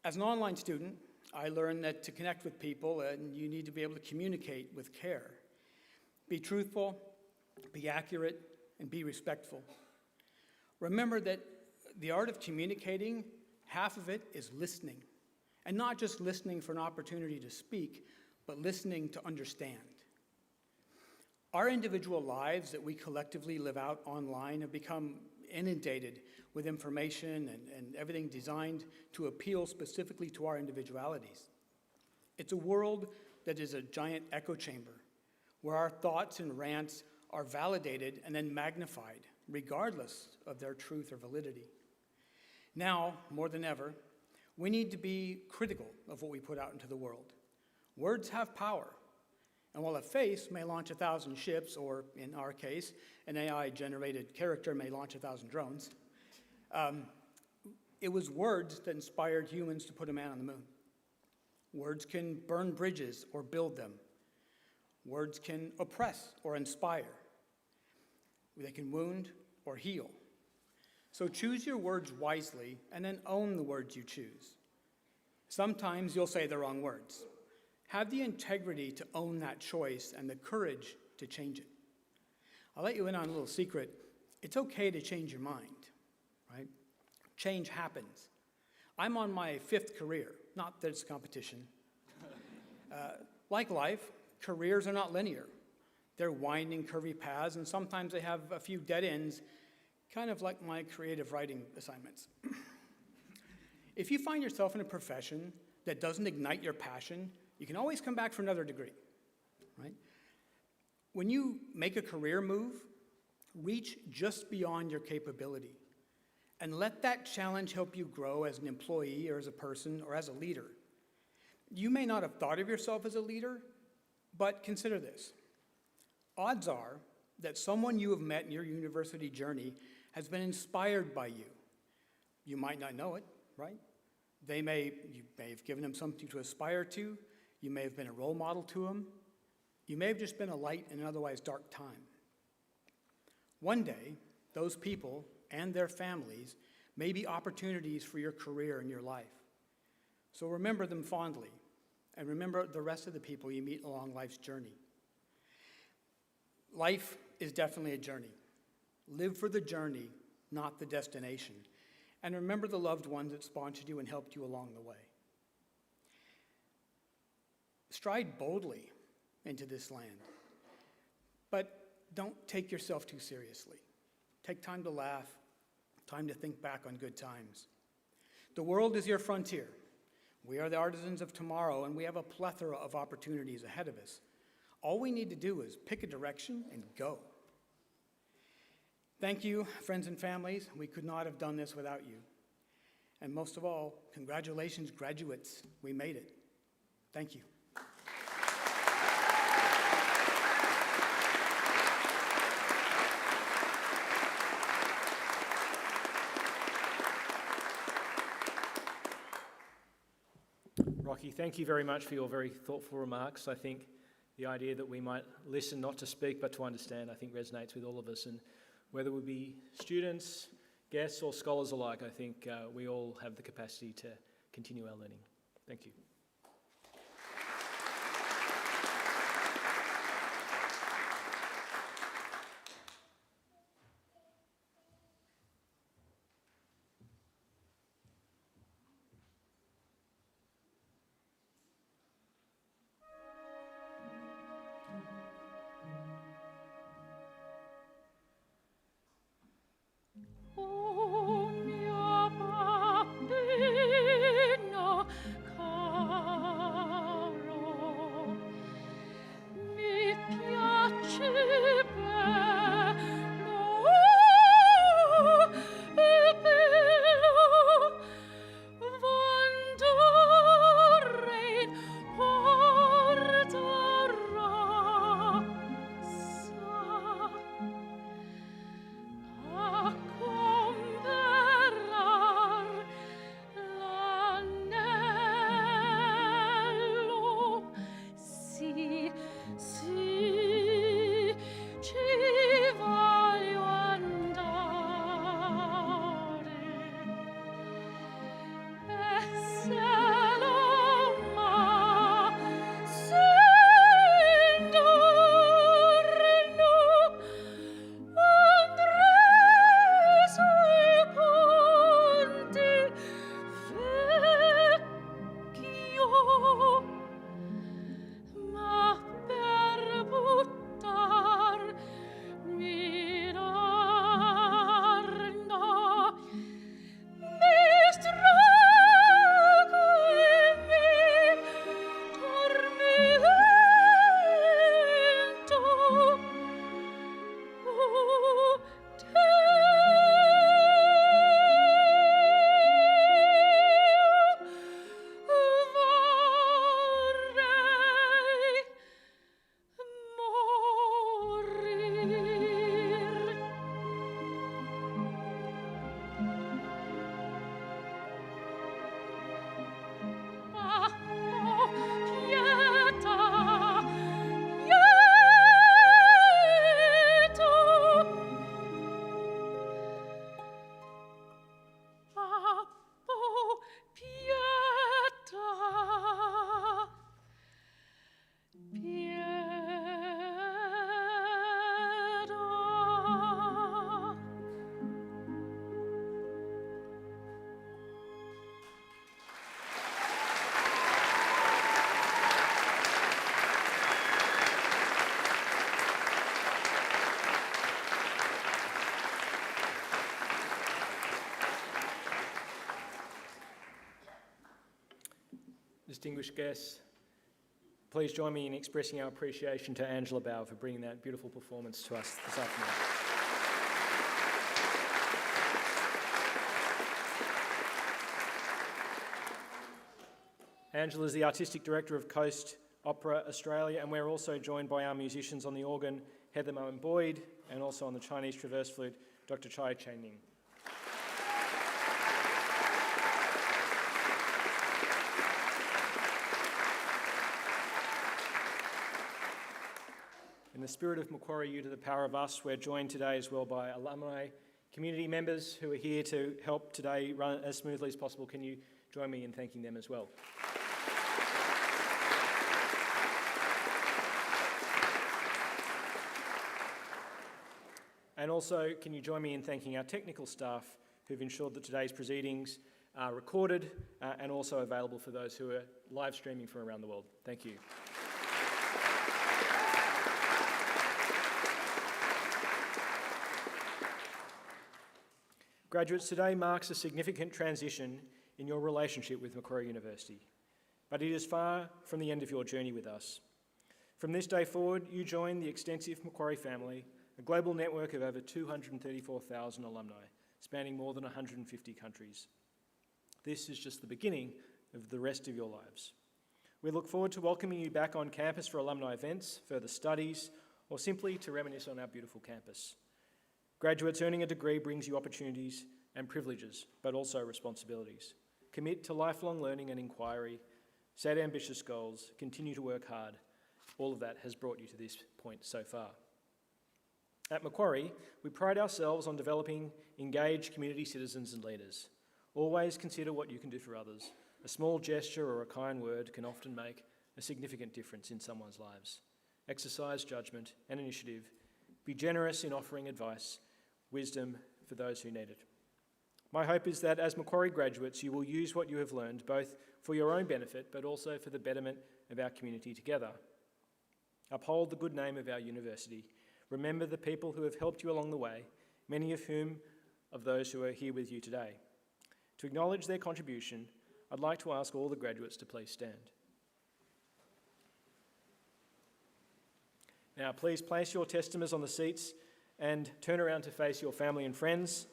As an online student, I learned that to connect with people, you need to be able to communicate with care. Be truthful, be accurate, and be respectful. Remember that the art of communicating, half of it is listening. And not just listening for an opportunity to speak, but listening to understand. Our individual lives that we collectively live out online have become inundated with information and everything designed to appeal specifically to our individualities. It's a world that is a giant echo chamber where our thoughts and rants are validated and then magnified, regardless of their truth or validity. Now, more than ever, we need to be critical of what we put out into the world. Words have power, and while a face may launch 1,000 ships, or in our case, an AI-generated character may launch 1,000 drones, it was words that inspired humans to put a man on the moon. Words can burn bridges or build them. Words can oppress or inspire. They can wound or heal. So choose your words wisely and then own the words you choose. Sometimes you'll say the wrong words. Have the integrity to own that choice and the courage to change it. I'll let you in on a little secret. It's okay to change your mind, right? Change happens. I'm on my 5th career, not that it's competition. Like life, careers are not linear. They're winding, curvy paths, and sometimes they have a few dead ends, kind of like my creative writing assignments. If you find yourself in a profession that doesn't ignite your passion, you can always come back for another degree, right? When you make a career move, reach just beyond your capability and let that challenge help you grow as an employee or as a person or as a leader. You may not have thought of yourself as a leader, but consider this. Odds are that someone you have met in your university journey has been inspired by you. You might not know it, right? You may have given them something to aspire to. You may have been a role model to them. You may have just been a light in an otherwise dark time. One day, those people and their families may be opportunities for your career and your life. So remember them fondly, and remember the rest of the people you meet along life's journey. Life is definitely a journey. Live for the journey, not the destination. And remember the loved ones that sponsored you and helped you along the way. Stride boldly into this land, but don't take yourself too seriously. Take time to laugh, time to think back on good times. The world is your frontier. We are the artisans of tomorrow, and we have a plethora of opportunities ahead of us. All we need to do is pick a direction and go. Thank you, friends and families. We could not have done this without you. And most of all, congratulations, graduates. We made it. Thank you. Rocky, thank you very much for your very thoughtful remarks. I think the idea that we might listen not to speak but to understand, I think resonates with all of us. And whether we be students, guests or scholars alike, I think we all have the capacity to continue our learning. Thank you. O mio bambino, sì, ci voglio andare. E se l'omma s'indorno, andrei sui ponti vecchio, ma per buttarmi d'arno mi strago e mi tormento. Oh, vorrei morir. Ah, oh, pietà, quieto. Ah, oh, pietà, pietà. Distinguished guests, please join me in expressing our appreciation to Angela Bauer for bringing that beautiful performance to us this afternoon. Angela is the Artistic Director of Coast Opera Australia, and we're also joined by our musicians on the organ, Heather Moen Boyd, and also on the Chinese traverse flute, Dr. Chai Cheng-Ning. In the spirit of Macquarie, you to the power of us, we're joined today as well by alumni, community members who are here to help today run as smoothly as possible. Can you join me in thanking them as well? And also, can you join me in thanking our technical staff who've ensured that today's proceedings are recorded and also available for those who are live streaming from around the world. Thank you. Graduates, today marks a significant transition in your relationship with Macquarie University, but it is far from the end of your journey with us. From this day forward, you join the extensive Macquarie family, a global network of over 234,000 alumni, spanning more than 150 countries. This is just the beginning of the rest of your lives. We look forward to welcoming you back on campus for alumni events, further studies, or simply to reminisce on our beautiful campus. Graduates, earning a degree brings you opportunities and privileges, but also responsibilities. Commit to lifelong learning and inquiry, set ambitious goals, continue to work hard. All of that has brought you to this point so far. At Macquarie, we pride ourselves on developing engaged community citizens and leaders. Always consider what you can do for others. A small gesture or a kind word can often make a significant difference in someone's lives. Exercise judgment and initiative. Be generous in offering advice, wisdom for those who need it. My hope is that as Macquarie graduates, you will use what you have learned both for your own benefit, but also for the betterment of our community together. Uphold the good name of our university. Remember the people who have helped you along the way, many of whom of those who are here with you today. To acknowledge their contribution, I'd like to ask all the graduates to please stand. Now, please place your testimonies on the seats and turn around to face your family and friends.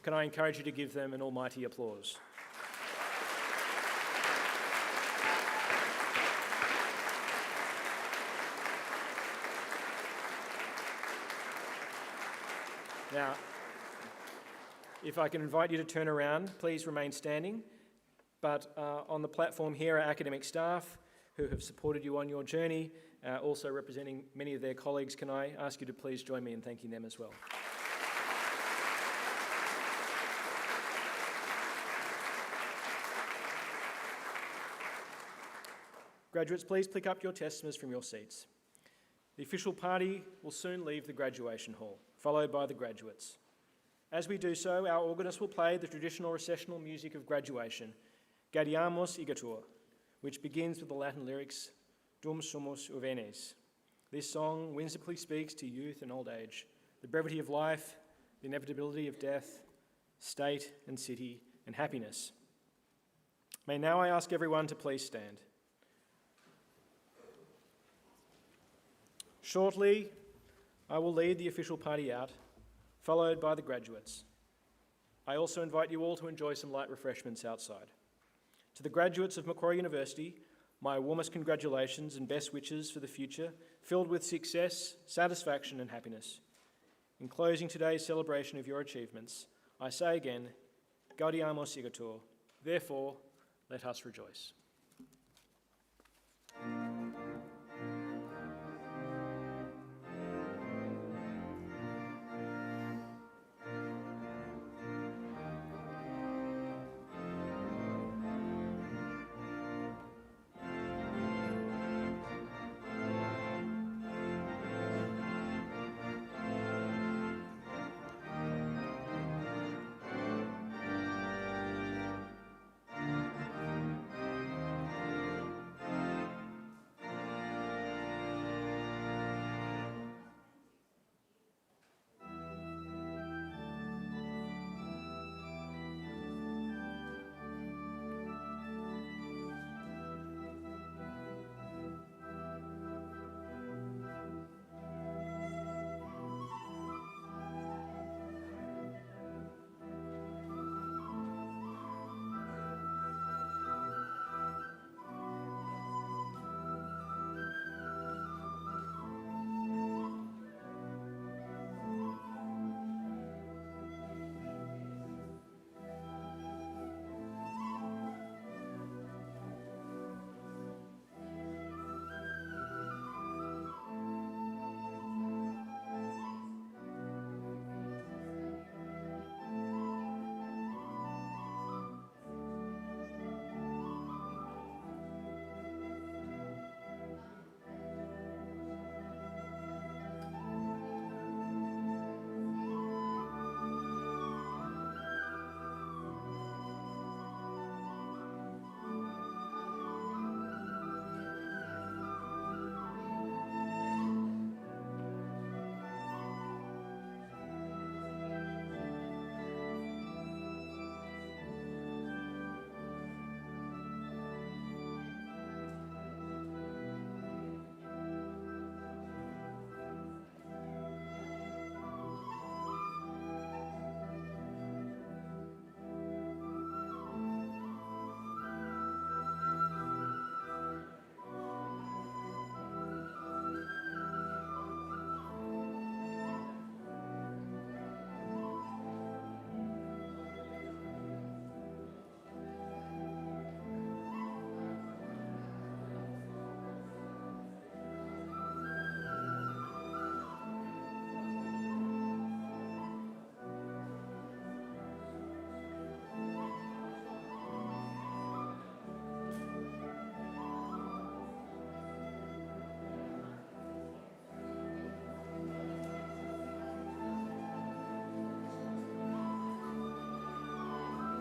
Can I encourage you to give them an almighty applause? Now, if I can invite you to turn around, please remain standing. But on the platform here are academic staff who have supported you on your journey, also representing many of their colleagues, can I ask you to please join me in thanking them as well? Graduates, please pick up your testaments from your seats. The official party will soon leave the graduation hall, followed by the graduates. As we do so, our organist will play the traditional recessional music of graduation, Gaudiamus Igitur, which begins with the Latin lyrics, Dum sumus uvenes. This song whimsically speaks to youth and old age, the brevity of life, the inevitability of death, state and city, and happiness. May now I ask everyone to please stand. Shortly, I will lead the official party out, followed by the graduates. I also invite you all to enjoy some light refreshments outside. To the graduates of Macquarie University, my warmest congratulations and best wishes for the future, filled with success, satisfaction and happiness. In closing today's celebration of your achievements, I say again, Gaudiamus Igitur, therefore, let us rejoice.